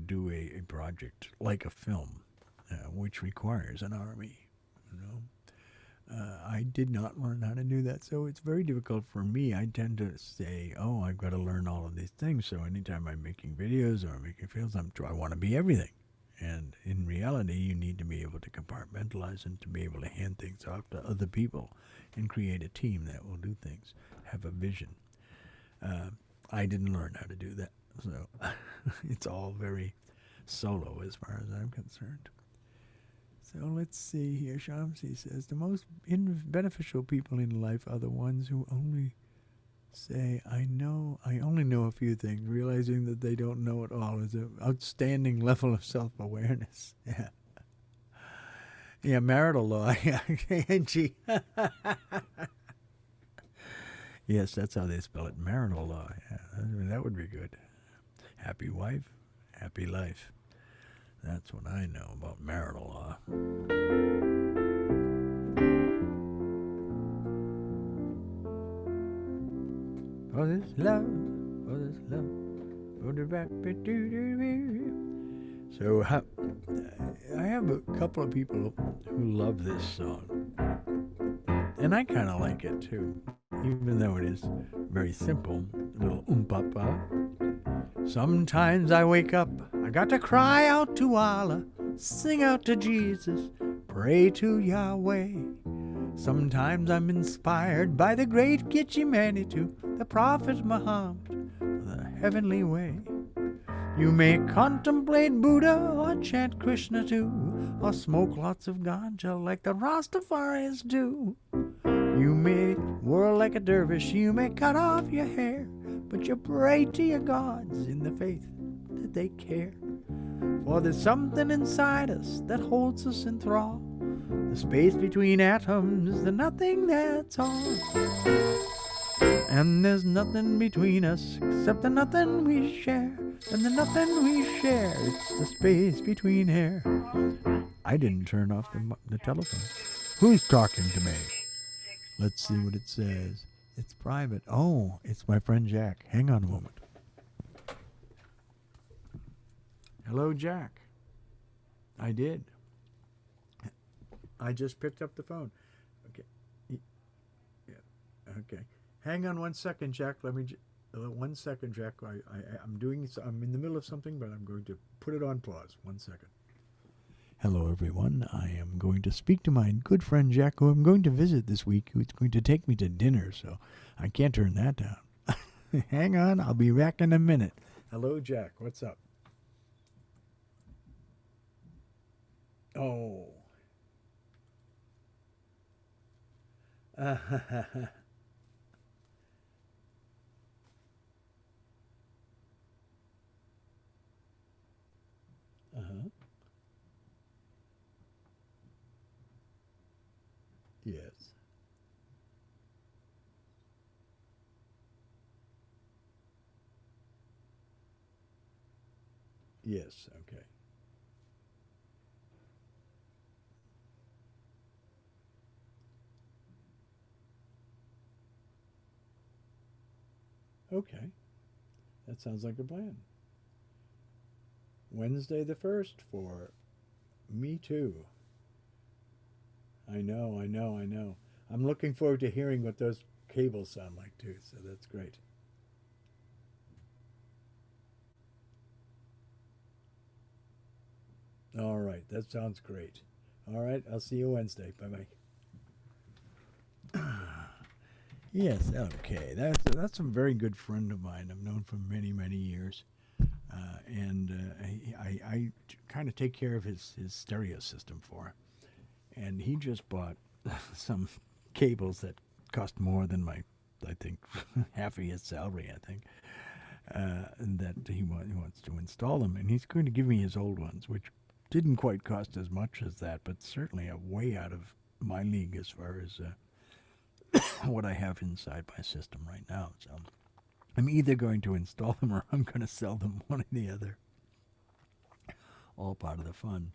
do a project like a film, which requires an army. I did not learn how to do that, so it's very difficult for me. I tend to say, "Oh, I've got to learn all of these things." So anytime I'm making videos or making films, I want to be everything. And in reality, you need to be able to compartmentalize and to be able to hand things off to other people and create a team that will do things, have a vision. I didn't learn how to do that, so it's all very solo as far as I'm concerned. So let's see here. Shamsi says, the most beneficial people in life are the ones who only say, I only know a few things. Realizing that they don't know it all is an outstanding level of self-awareness. Yeah. Yeah, marital law. Angie. Yes, that's how they spell it. Marital law. Yeah, that would be good. Happy wife, happy life. That's what I know about marital law. For this love, for the rapid doo-doo-doo. So I have a couple of people who love this song. And I kind of like it too, even though it is very simple, a little pa. Sometimes I wake up, I got to cry out to Allah, sing out to Jesus, pray to Yahweh. Sometimes I'm inspired by the great Gitche Manitou, the Prophet Muhammad, the heavenly way. You may contemplate Buddha or chant Krishna too, or smoke lots of ganja like the Rastafaris do. You may whirl like a dervish, you may cut off your hair, but you pray to your gods in the faith that they care. For there's something inside us that holds us in thrall. The space between atoms, the nothing that's all. And there's nothing between us except the nothing we share. And the nothing we share, it's the space between hair. I didn't turn off the telephone. Who's talking to me? Let's see what it says. It's private. Oh, it's my friend Jack. Hang on a moment. Hello, Jack. I did. I just picked up the phone. Okay. Yeah. Okay. Hang on 1 second, Jack. Let me. 1 second, Jack. I'm in the middle of something, but I'm going to put it on pause. 1 second. Hello, everyone. I am going to speak to my good friend Jack, who I'm going to visit this week, who's going to take me to dinner, so I can't turn that down. Hang on. I'll be back in a minute. Hello, Jack. What's up? Oh. Uh-huh. Uh-huh. Yes. Yes. Okay. Okay. That sounds like a plan. Wednesday the 1st for me too. I know, I know, I know. I'm looking forward to hearing what those cables sound like too, so that's great. All right, that sounds great. All right, I'll see you Wednesday. Bye bye. Yes, okay. That's a very good friend of mine. I've known for many many years, and I kind of take care of his stereo system for him. And he just bought some cables that cost more than my, I think, half of his salary. I think, and that he wants to install them, and he's going to give me his old ones, which didn't quite cost as much as that, but certainly a way out of my league as far as what I have inside my system right now. So I'm either going to install them or I'm going to sell them, one or the other. All part of the fun.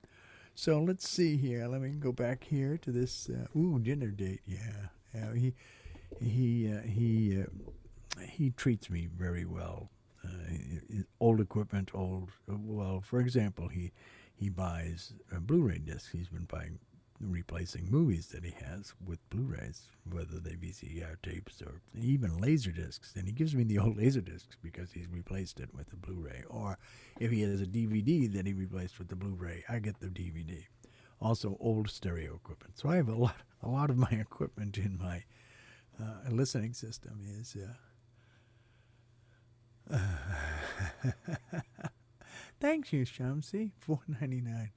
So let's see here. Let me go back here to this. Dinner date. Yeah, he treats me very well. Old equipment, old. Well, for example, he buys Blu-ray discs. He's been buying, replacing movies that he has with Blu-rays, whether they be VCR tapes or even laser discs. And he gives me the old laser discs because he's replaced it with the Blu-ray. Or if he has a DVD that he replaced with the Blu-ray, I get the DVD. Also, old stereo equipment. So I have a lot of my equipment in my listening system is. Thank you, Shamsi. $4.99.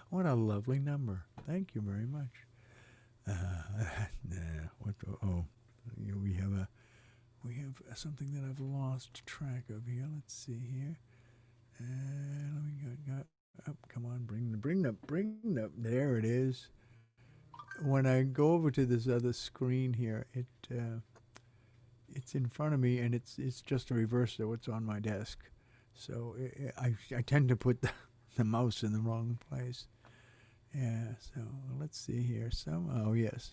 What a lovely number. Thank you very much. What? Oh, we have something that I've lost track of here. Let's see here. Let me go. Oh, come on, bring the. There it is. When I go over to this other screen here, it's in front of me, and it's just a reverse of what's on my desk. So I tend to put the mouse in the wrong place. Yeah. So let's see here. Oh yes,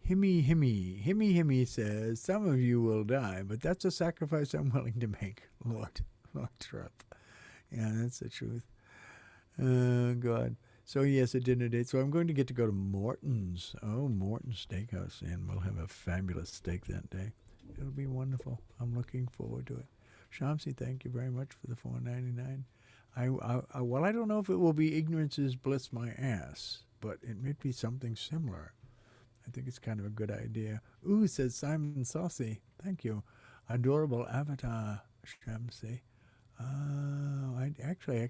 Himmy says some of you will die, but that's a sacrifice I'm willing to make. Lord Trump. Yeah, that's the truth. God. So yes, a dinner date. So I'm going to get to go to Morton's. Oh, Morton's Steakhouse, and we'll have a fabulous steak that day. It'll be wonderful. I'm looking forward to it. Shamsi, thank you very much for the $4.99. Well, I don't know if it will be ignorance is bliss my ass, but it may be something similar. I think it's kind of a good idea. Ooh, says Simon Saucy. Thank you. Adorable avatar, Shamsi. I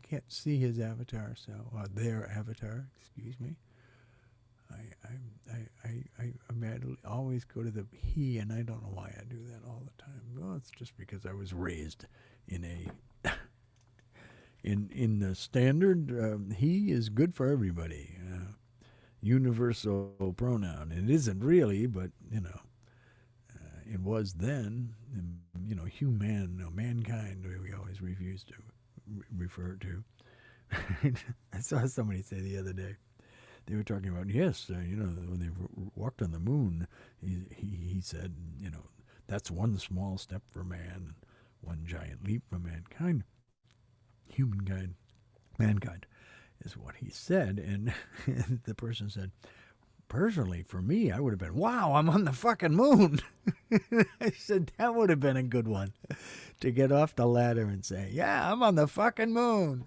can't see his avatar, so their avatar. Excuse me. I always go to the he, and I don't know why I do that all the time. Well, it's just because I was raised in a in the standard. He is good for everybody. Universal pronoun. It isn't really, but it was then. Human, mankind. We always refuse to refer to. I saw somebody say the other day. They were talking about yes, when they walked on the moon, he said, that's one small step for man, one giant leap for mankind. Humankind, mankind, is what he said, and the person said, personally, for me, I would have been, wow, I'm on the fucking moon. I said, that would have been a good one to get off the ladder and say, yeah, I'm on the fucking moon.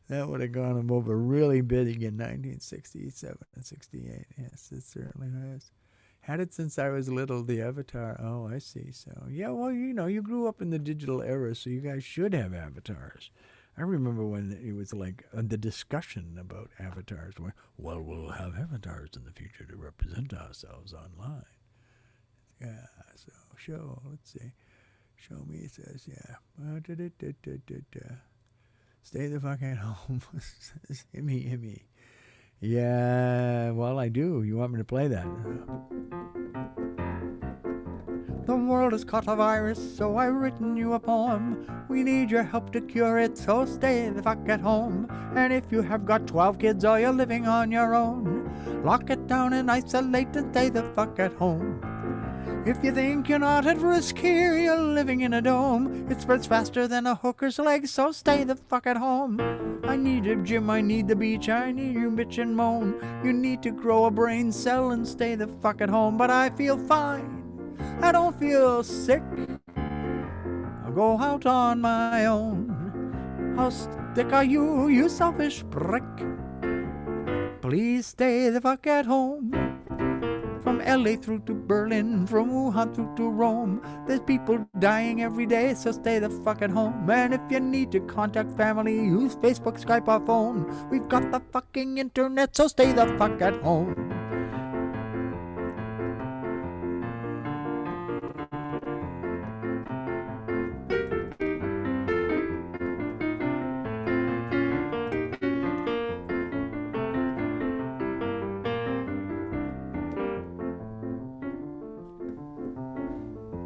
That would have gone him over really big in 1967 and 68. Yes, it certainly has. Had it since I was little, the Avatar. Oh, I see. So, yeah, well, you grew up in the digital era, so you guys should have avatars. I remember when it was like the discussion about avatars. Where, well, we'll have avatars in the future to represent ourselves online. Yeah, so show, let's see. Show me, it says, yeah. Stay the fuck at home. Himmy, himmy. Yeah, well, I do. You want me to play that? The world has caught a virus, so I've written you a poem. We need your help to cure it, so stay the fuck at home. And if you have got 12 kids or you're living on your own, lock it down and isolate and stay the fuck at home. If you think you're not at risk here, you're living in a dome. It spreads faster than a hooker's leg, so stay the fuck at home. I need a gym, I need the beach, I need you bitch and moan. You need to grow a brain cell and stay the fuck at home. But I feel fine, I don't feel sick. I'll go out on my own. How sick are you, you selfish prick? Please stay the fuck at home. From LA through to Berlin, from Wuhan through to Rome, there's people dying every day, so stay the fuck at home. And if you need to contact family, use Facebook, Skype, or phone. We've got the fucking internet, so stay the fuck at home.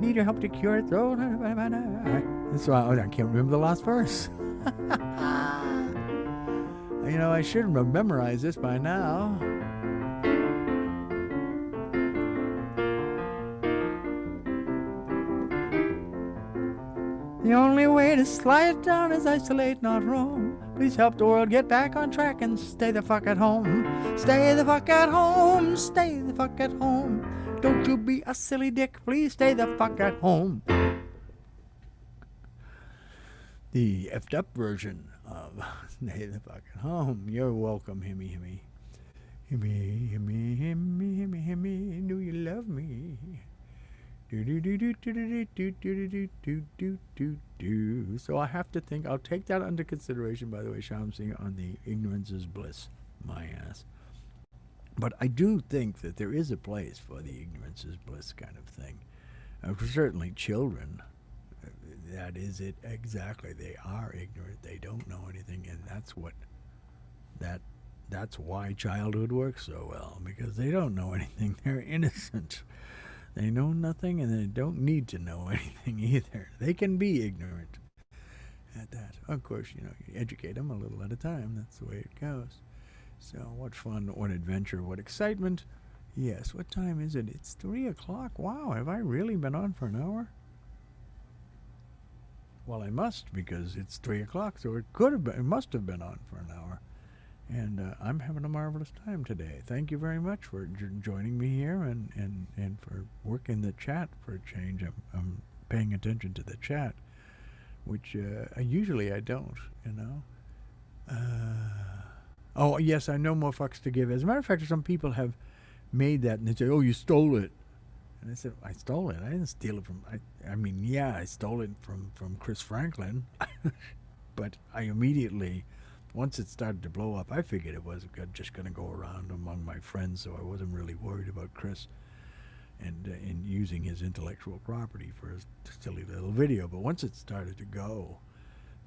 Need your help to cure it. That's why I can't remember the last verse. You know, I should have memorized this by now. The only way to slide down is isolate, not roam. Please help the world get back on track and stay the fuck at home. Stay the fuck at home. Stay the fuck at home. Don't you be a silly dick. Please stay the fuck at home. The effed up version of Stay the fuck at home. You're welcome, himmy, himmy. Himmy, himmy, himmy, himmy, himmy. Do you love me? Do do do do do do do do do do do do do. So I have to think. I'll take that under consideration. By the way, Shamsi, on the ignorance is bliss. My ass. But I do think that there is a place for the ignorance is bliss kind of thing. Certainly, children. That is it exactly. They are ignorant. They don't know anything, and that's what. That's why childhood works so well, because they don't know anything. They're innocent. They know nothing, and they don't need to know anything either. They can be ignorant at that. Of course, you educate them a little at a time. That's the way it goes. So, what fun, what adventure, what excitement. Yes, what time is it? It's 3 o'clock. Wow, have I really been on for an hour? Well, I must, because it's 3 o'clock, so it must have been on for an hour. And I'm having a marvelous time today. Thank you very much for joining me here and for working the chat for a change. I'm paying attention to the chat, which usually I don't, Oh, yes, I know more fucks to give. As a matter of fact, some people have made that, and they say, oh, you stole it. And I said, I stole it. I didn't steal it from... I mean, yeah, I stole it from Chris Franklin. But I immediately... Once it started to blow up, I figured it was just going to go around among my friends, so I wasn't really worried about Chris and in using his intellectual property for a silly little video. But once it started to go,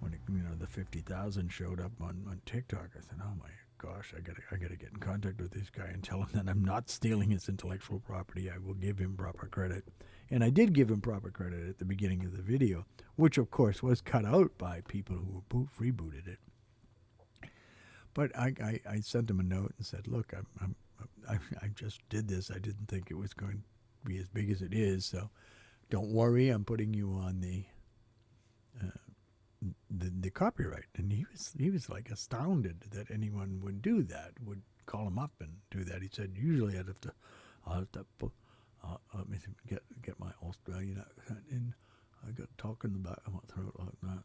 when the 50,000 showed up on TikTok, I said, "Oh my gosh, I gotta get in contact with this guy and tell him that I'm not stealing his intellectual property. I will give him proper credit." And I did give him proper credit at the beginning of the video, which of course was cut out by people who freebooted it. But I sent him a note and said, "Look, I just did this. I didn't think it was going to be as big as it is. So don't worry. I'm putting you on the copyright." And he was like astounded that anyone would do that. Would call him up and do that. He said, "Usually I'll have to let me get my Australian accent in. I got talking about my throat like that,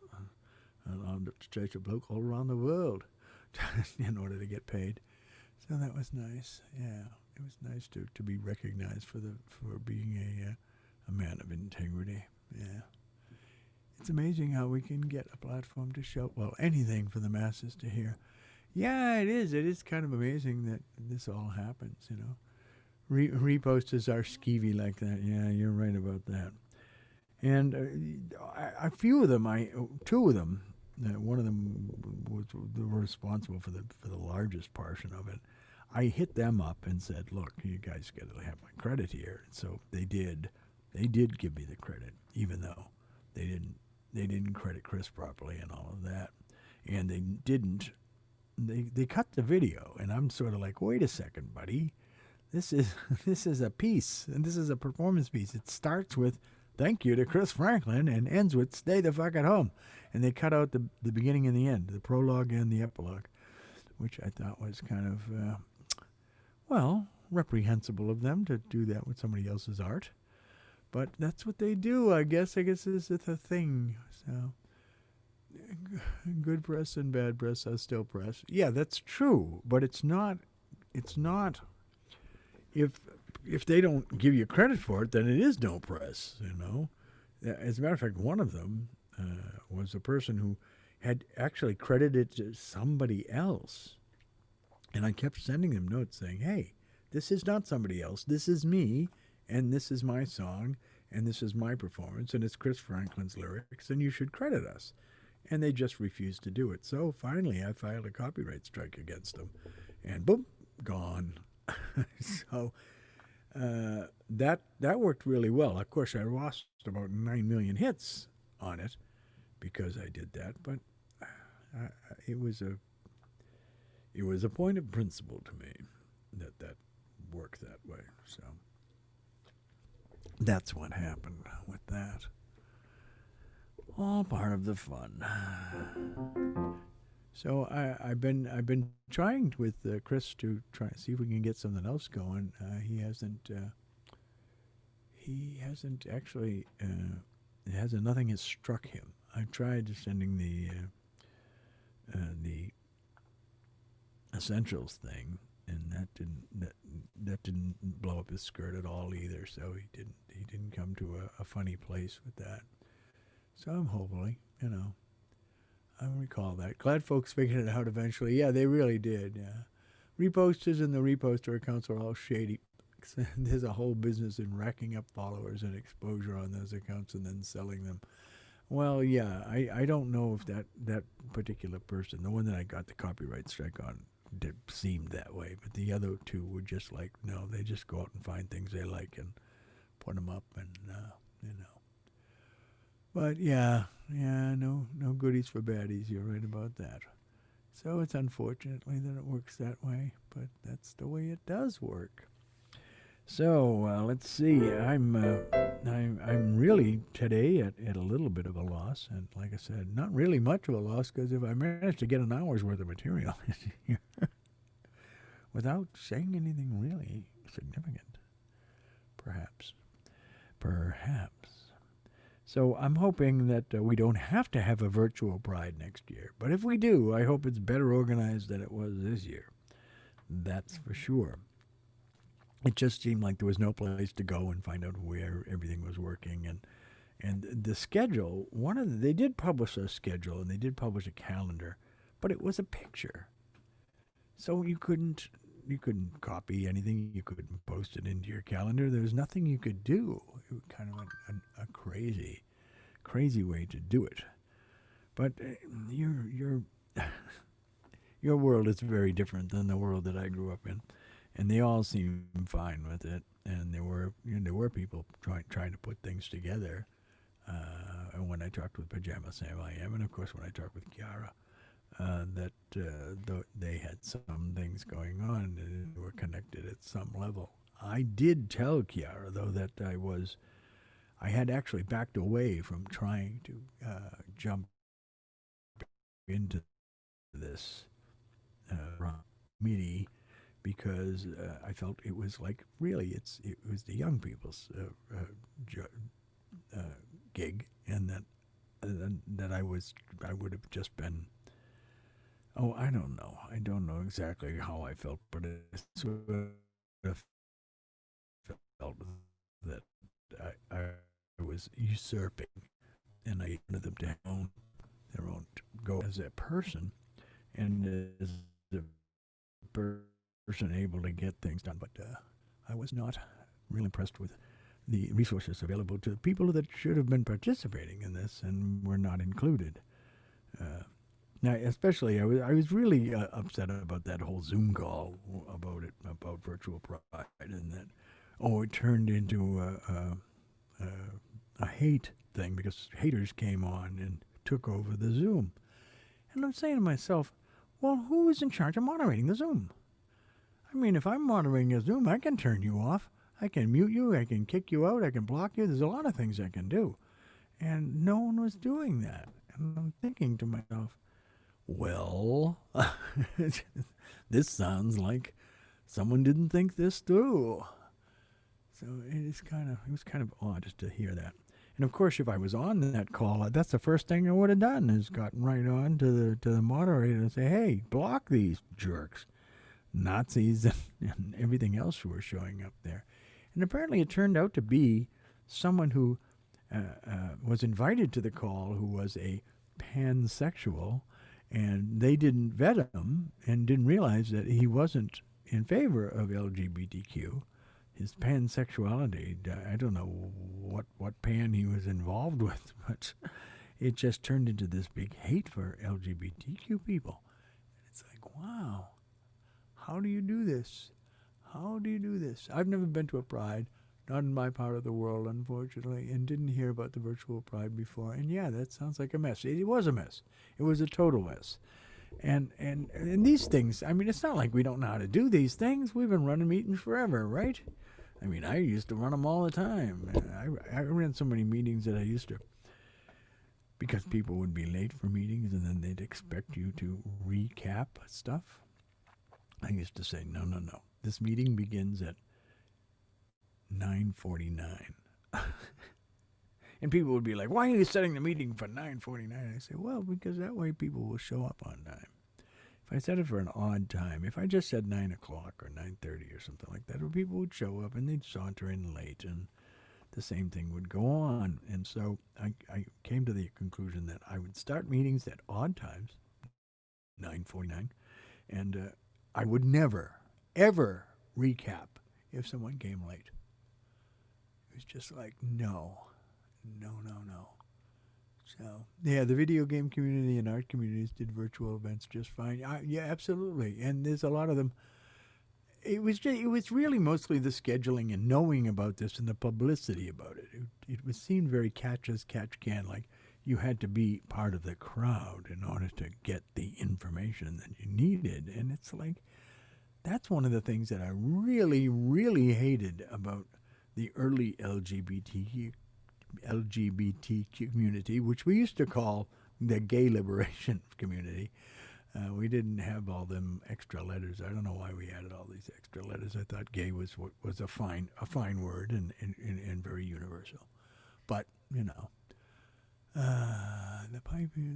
and I'll have to chase a bloke all around the world." In order to get paid. So that was nice. Yeah, it was nice to be recognized for being a man of integrity. Yeah, it's amazing how we can get a platform to show anything for the masses to hear. Yeah, it is. It is kind of amazing that this all happens. Reposters are skeevy like that. Yeah, you're right about that. And a few of them, two of them, one of them was responsible for the largest portion of it. I hit them up and said, "Look, you guys got to have my credit here." And so they did. They did give me the credit, even though they didn't. They didn't credit Chris properly and all of that, and they didn't. They cut the video, and I'm sort of like, "Wait a second, buddy. This is this is a piece, and this is a performance piece. It starts with thank you to Chris Franklin and ends with stay the fuck at home." And they cut out the beginning and the end, the prologue and the epilogue, which I thought was kind of, well, reprehensible of them to do that with somebody else's art. But that's what they do, I guess. I guess it's a thing. So, good press and bad press are still press. Yeah, that's true, but it's not. It's not. If they don't give you credit for it, then it is no press. You know. As a matter of fact, one of them was a person who had actually credited to somebody else, and I kept sending them notes saying, "Hey, this is not somebody else. This is me, and this is my song, and this is my performance, and it's Chris Franklin's lyrics, and you should credit us." And they just refused to do it. So finally, I filed a copyright strike against them, and boom, gone. So that worked really well. Of course, I lost about 9 million hits on it because I did that, but it was a point of principle to me that worked that way. So that's what happened with that. All part of the fun. So I've been trying with Chris to try see if we can get something else going. He hasn't actually. Nothing has struck him. I've tried sending the essentials thing, and that didn't blow up his skirt at all either. So he didn't come to a funny place with that. So I'm hopefully, I recall that. Glad folks figured it out eventually. Yeah, they really did. Yeah, reposters and the reposter accounts are all shady. There's a whole business in racking up followers and exposure on those accounts and then selling them. Well, yeah, I don't know if that particular person, the one that I got the copyright strike on, seemed that way, but the other two were just like, no, they just go out and find things they like and put them up, and But yeah, no goodies for baddies. You're right about that. So it's unfortunately that it works that way, but that's the way it does work. So let's see. I'm really today at a little bit of a loss, and like I said, not really much of a loss because if I managed to get an hour's worth of material here without saying anything really significant, perhaps. So I'm hoping that we don't have to have a virtual Pride next year. But if we do, I hope it's better organized than it was this year. That's for sure. It just seemed like there was no place to go and find out where everything was working. And the schedule, they did publish a schedule and they did publish a calendar, but it was a picture. So you couldn't copy anything. You couldn't post it into your calendar. There was nothing you could do. It was kind of a crazy way to do it. But your world is very different than the world that I grew up in, and they all seem fine with it. And there were people trying to put things together. And when I talked with Pajama Sam I Am, and of course when I talked with Kiara, that they had some things going on and were connected at some level. I did tell Kiara, though, that I had actually backed away from trying to jump into this MIDI because I felt it was like really it was the young people's gig, and that I would have just been. Oh, I don't know. I don't know exactly how I felt, but it sort of felt that I was usurping, and I wanted them to own their own go as a person, and as a person able to get things done. But I was not really impressed with the resources available to people that should have been participating in this and were not included. Uh, Now, especially, I was really upset about that whole Zoom call about virtual pride, and that it turned into a, a hate thing because haters came on and took over the Zoom. And I'm saying to myself, well, who is in charge of moderating the Zoom? I mean, if I'm moderating a Zoom, I can turn you off, I can mute you, I can kick you out, I can block you. There's a lot of things I can do, and no one was doing that. And I'm thinking to myself, well, this sounds like someone didn't think this through. So it was kind of odd just to hear that. And of course, if I was on that call, that's the first thing I would have done is gotten right on to the moderator and say, "Hey, block these jerks, Nazis, and everything else who were showing up there." And apparently, it turned out to be someone who was invited to the call who was a pansexual, and they didn't vet him and didn't realize that he wasn't in favor of LGBTQ. His pansexuality, I don't know what pan he was involved with, but it just turned into this big hate for LGBTQ people. It's like, wow, how do you do this? How do you do this? I've never been to a pride, not in my part of the world, unfortunately, and didn't hear about the virtual pride before. And yeah, that sounds like a mess. It was a mess. It was a total mess. And these things, I mean, it's not like we don't know how to do these things. We've been running meetings forever, right? I mean, I used to run them all the time. I ran so many meetings that I used to, because people would be late for meetings and then they'd expect you to recap stuff. I used to say, no. This meeting begins at 9:49. And people would be like, why are you setting the meeting for 9:49? I say, well, because that way people will show up on time. If I set it for an odd time, if I just said 9 o'clock or 9:30 or something like that, people would show up and they'd saunter in late, and the same thing would go on. And so I came to the conclusion that I would start meetings at odd times, 9:49, and I would never, ever recap if someone came late. It was just like, no. So, yeah, the video game community and art communities did virtual events just fine. Yeah, absolutely. And there's a lot of them. It was really mostly the scheduling and knowing about this and the publicity about it. It was seemed very catch as catch can, like you had to be part of the crowd in order to get the information that you needed. And it's like, that's one of the things that I really, really hated about the early LGBT community, which we used to call the gay liberation community. We didn't have all them extra letters. I don't know why we added all these extra letters. I thought gay was a fine word and very universal. But the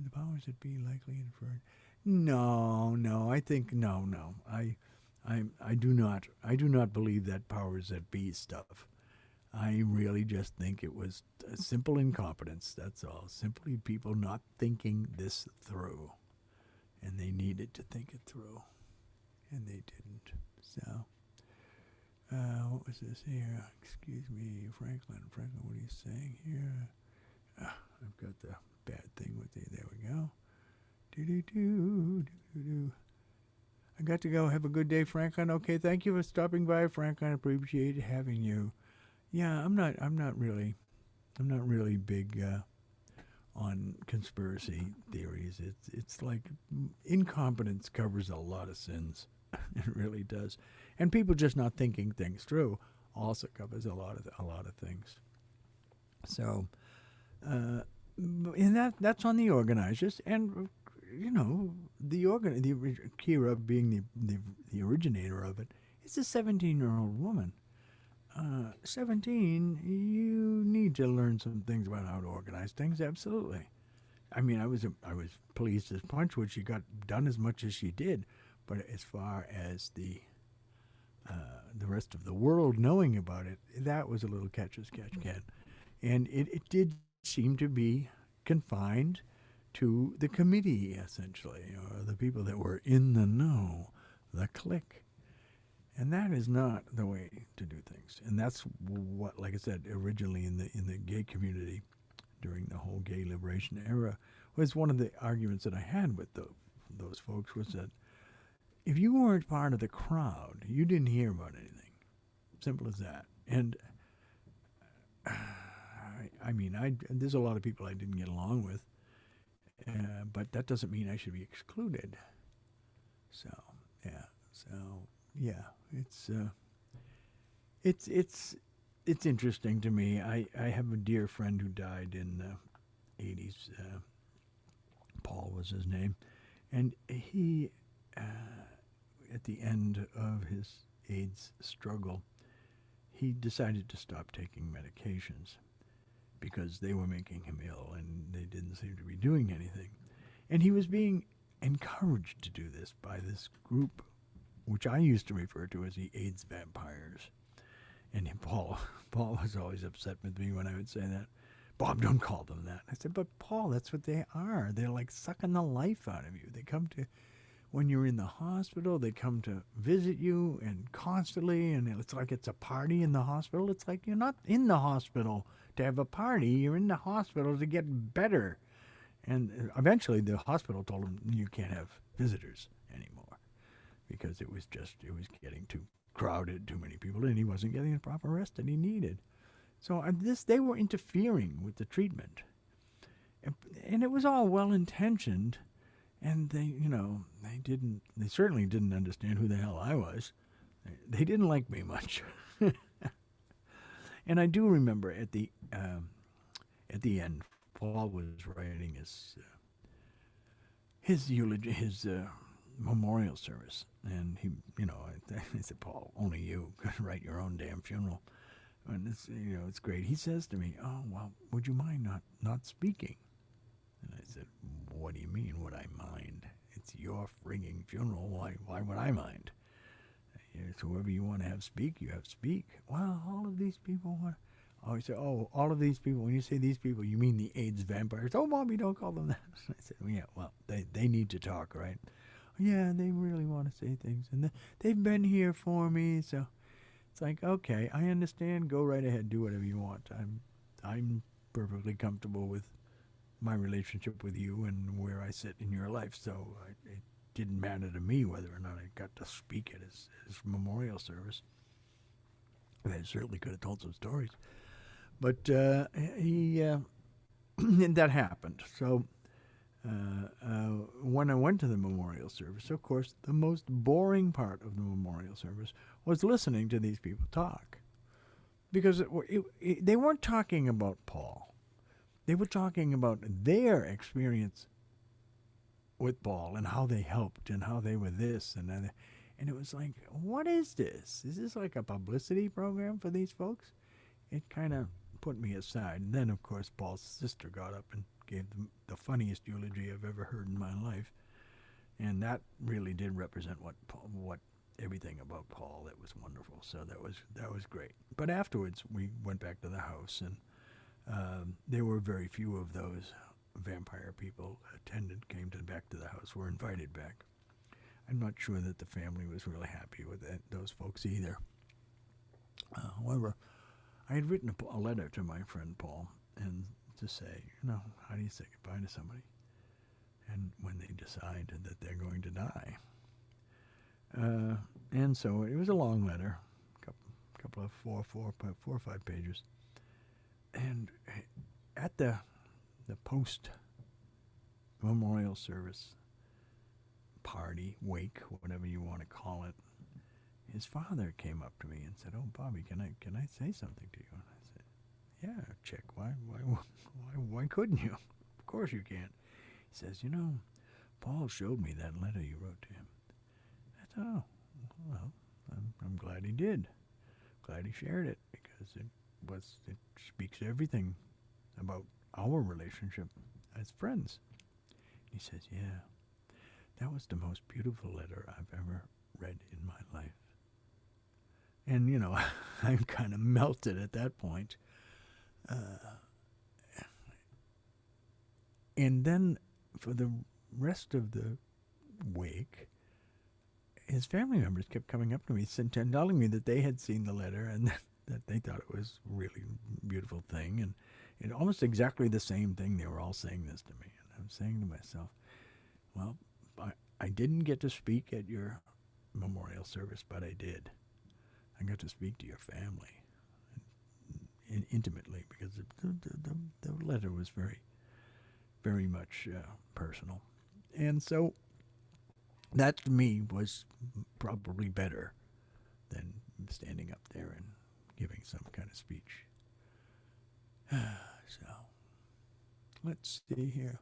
powers that be likely inferred. No. I think no. I do not believe that powers that be stuff. I really just think it was a simple incompetence, that's all. Simply people not thinking this through. And they needed to think it through. And they didn't. So, what was this here? Excuse me, Franklin, what are you saying here? I've got the bad thing with you. There we go. Do. I got to go. Have a good day, Franklin. Okay, thank you for stopping by, Franklin. I appreciate having you. Yeah, I'm not really big on conspiracy theories. It's like incompetence covers a lot of sins. It really does, and people just not thinking things through also covers a lot of things. So, and that's on the organizers, and the Kira being the originator of it. It's a 17-year-old woman. 17, you need to learn some things about how to organize things. Absolutely. I mean, I was pleased as punch when she got done as much as she did, but as far as the rest of the world knowing about it, that was a little catch as catch can, and it did seem to be confined to the committee essentially, or the people that were in the know, the clique. And that is not the way to do things. And that's what, like I said, originally in the gay community during the whole gay liberation era, was one of the arguments that I had with those folks was that if you weren't part of the crowd, you didn't hear about anything. Simple as that. And I mean, there's a lot of people I didn't get along with, but that doesn't mean I should be excluded. So yeah, it's interesting to me. I have a dear friend who died in the 80s. Paul was his name, and he, at the end of his AIDS struggle, he decided to stop taking medications because they were making him ill and they didn't seem to be doing anything. And he was being encouraged to do this by this group, which I used to refer to as the AIDS vampires. And Paul was always upset with me when I would say that. Bob, don't call them that. I said, but Paul, that's what they are. They're like sucking the life out of you. They come to, when you're in the hospital, they come to visit you and constantly, and it's like it's a party in the hospital. It's like you're not in the hospital to have a party. You're in the hospital to get better. And eventually the hospital told him you can't have visitors anymore because it was getting too crowded, too many people, and he wasn't getting the proper rest that he needed. So they were interfering with the treatment. And it was all well-intentioned, and they certainly didn't understand who the hell I was. They didn't like me much. And I do remember at the end, Paul was writing his eulogy, his memorial service, and he, I said, Paul, only you could write your own damn funeral, and it's great. He says to me, oh well, would you mind not speaking? And I said, what do you mean? Would I mind? It's your frigging funeral. Why would I mind? It's whoever you want to have speak, you have speak. Well, all of these people want. Oh, he said, oh, all of these people, when you say these people, you mean the AIDS vampires. Oh, Mommy, don't call them that. I said, well, yeah, well, they need to talk, right? Yeah, they really want to say things. And they've been here for me. So it's like, okay, I understand. Go right ahead. Do whatever you want. I'm perfectly comfortable with my relationship with you and where I sit in your life. So it didn't matter to me whether or not I got to speak at his memorial service. I certainly could have told some stories. But he that happened. So when I went to the memorial service, of course, the most boring part of the memorial service was listening to these people talk. Because they weren't talking about Paul. They were talking about their experience with Paul and how they helped and how they were this and that. And it was like, what is this? Is this like a publicity program for these folks? It kind of put me aside. And then, of course, Paul's sister got up and gave them the funniest eulogy I've ever heard in my life. And that really did represent what everything about Paul that was wonderful. So that was great. But afterwards, we went back to the house, and there were very few of those vampire people came back to the house, were invited back. I'm not sure that the family was really happy with those folks either. However, I had written a letter to my friend Paul and to say, how do you say goodbye to somebody? And when they decide that they're going to die. And so it was a long letter, couple of four or 5 pages. And at the post memorial service, party, wake, whatever you want to call it, his father came up to me and said, "Oh, Bobby, can I say something to you?" And I said, "Yeah, Chick. Why couldn't you? Of course you can." He says, "Paul showed me that letter you wrote to him." I said, "Oh, well, I'm glad he did. Glad he shared it because it speaks everything about our relationship as friends." He says, "Yeah, that was the most beautiful letter I've ever read in my life." And, I'm kind of melted at that point. And then for the rest of the wake, his family members kept coming up to me and telling me that they had seen the letter and that they thought it was a really beautiful thing. And it almost exactly the same thing. They were all saying this to me. And I'm saying to myself, well, I didn't get to speak at your memorial service, but I did. I got to speak to your family intimately because the letter was very, very much personal. And so that to me was probably better than standing up there and giving some kind of speech. So let's see here.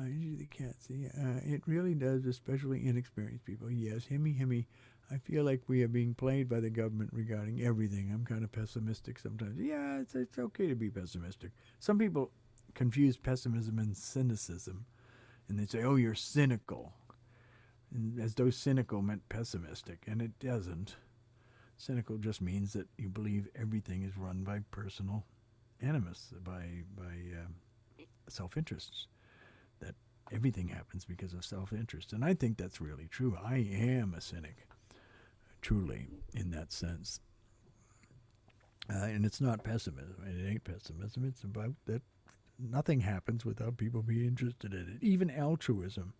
Usually the cat see. It really does, especially inexperienced people. Yes, Himmy. I feel like we are being played by the government regarding everything. I'm kind of pessimistic sometimes. Yeah, it's okay to be pessimistic. Some people confuse pessimism and cynicism, and they say, "Oh, you're cynical," and as though cynical meant pessimistic, and it doesn't. Cynical just means that you believe everything is run by personal animus, by self-interests. That everything happens because of self-interest, and I think that's really true. I am a cynic, truly, in that sense. And it's not pessimism. It ain't pessimism. It's about that nothing happens without people being interested in it. Even altruism.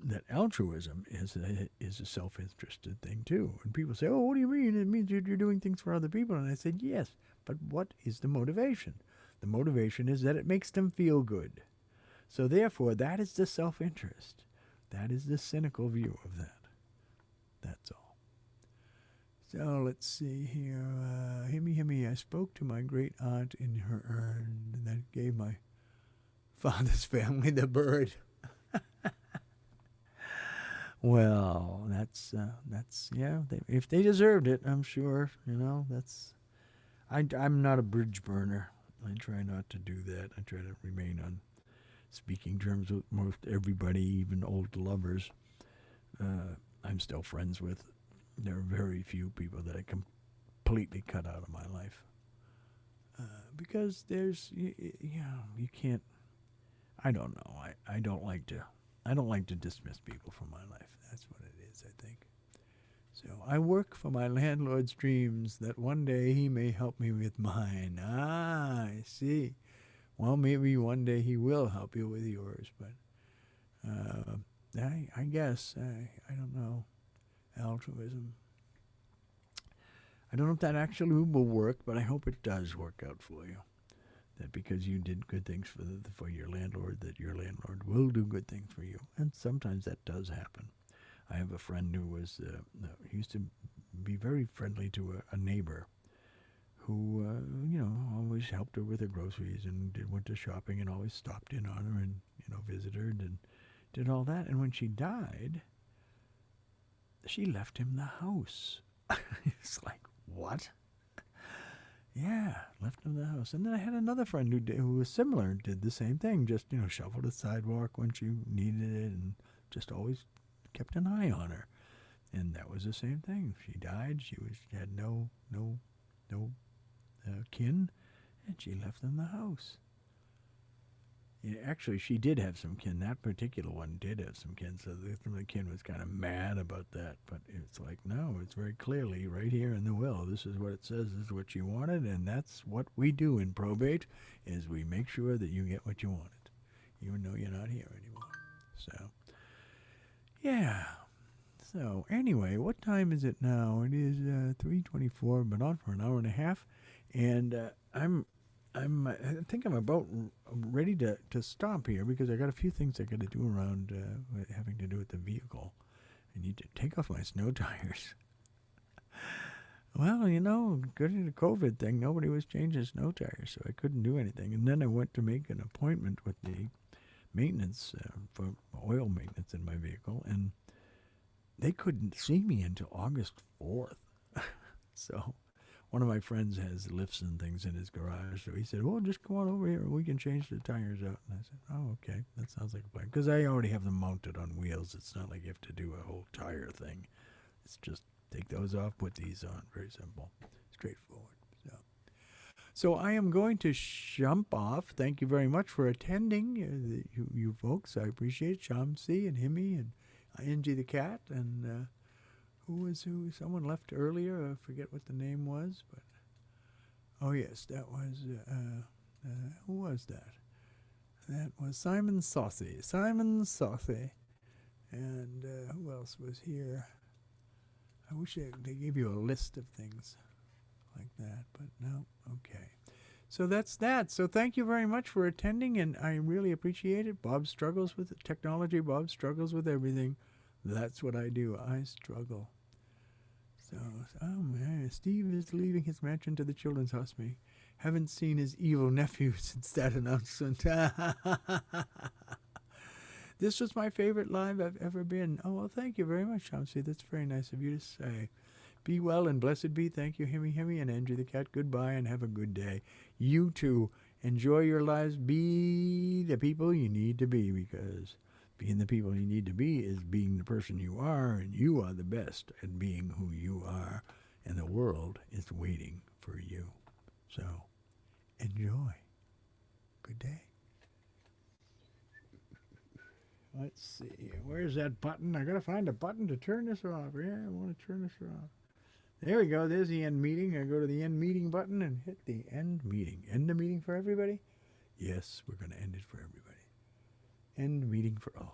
That altruism is a self-interested thing too. And people say, "Oh, what do you mean? It means you're doing things for other people." And I said, "Yes, but what is the motivation? The motivation is that it makes them feel good. So therefore, that is the self-interest. That is the cynical view of that. That's all." So let's see here. Himmy. I spoke to my great aunt in her urn, and that gave my father's family the bird. Well, that's yeah. If they deserved it, I'm sure. That's. I'm not a bridge burner. I try not to do that. I try to remain on speaking terms with most everybody, even old lovers. I'm still friends with. There are very few people that I completely cut out of my life because you can't. I don't know. I don't like to. I don't like to dismiss people from my life. That's what it is, I think. So I work for my landlord's dreams that one day he may help me with mine. Ah, I see. Well, maybe one day he will help you with yours, but I guess I don't know. Altruism. I don't know if that actually will work, but I hope it does work out for you. That because you did good things for your landlord, that your landlord will do good things for you. And sometimes that does happen. I have a friend who used to be very friendly to a neighbor who, always helped her with her groceries and went to shopping and always stopped in on her and, visited and did all that. And when she died, she left him the house. It's like, what? Yeah, left him the house. And then I had another friend who was similar, did the same thing. Just, shoveled the sidewalk when she needed it and just always kept an eye on her. And that was the same thing. She died. She had no kin, and she left them the house. Yeah, actually, she did have some kin. That particular one did have some kin, so the kin was kind of mad about that. But it's like, no, it's very clearly right here in the will. This is what it says. This is what you wanted, and that's what we do in probate, is we make sure that you get what you wanted, even though you're not here anymore. So, yeah. So, anyway, what time is it now? It is 3:24, been on for an hour and a half, and I think I'm about ready to stop here because I got a few things I got to do around having to do with the vehicle. I need to take off my snow tires. Well, good to the COVID thing, nobody was changing snow tires, so I couldn't do anything. And then I went to make an appointment with the maintenance for oil maintenance in my vehicle, and they couldn't see me until August 4th. So one of my friends has lifts and things in his garage, so he said, "Well, just come on over here. We can change the tires out." And I said, "Oh, okay. That sounds like a plan." Because I already have them mounted on wheels. It's not like you have to do a whole tire thing. It's just take those off, put these on. Very simple. Straightforward. So I am going to jump off. Thank you very much for attending, you folks. I appreciate it. Shamsi and Himmy and Angie the cat. And who? Someone left earlier. I forget what the name was, but oh yes, that was who was that? That was Simon Saucy. Simon Saucy. And who else was here? I wish they gave you a list of things like that, but no. Okay. So that's that. So thank you very much for attending, and I really appreciate it. Bob struggles with technology. Bob struggles with everything. That's what I do. I struggle. So, oh man, Steve is leaving his mansion to the children's hospital. Haven't seen his evil nephew since that announcement. This was my favorite live I've ever been. Oh, well, thank you very much, Shamsi. That's very nice of you to say. Be well and blessed be. Thank you, Himmy, and Andrew the cat. Goodbye and have a good day. You too. Enjoy your lives. Be the people you need to be, because being the people you need to be is being the person you are, and you are the best at being who you are, and the world is waiting for you. So, enjoy. Good day. Let's see. Where's that button? I gotta find a button to turn this off. Yeah, I want to turn this off. There we go. There's the end meeting. I go to the end meeting button and hit the end meeting. End the meeting for everybody? Yes, we're going to end it for everybody. End meeting for all.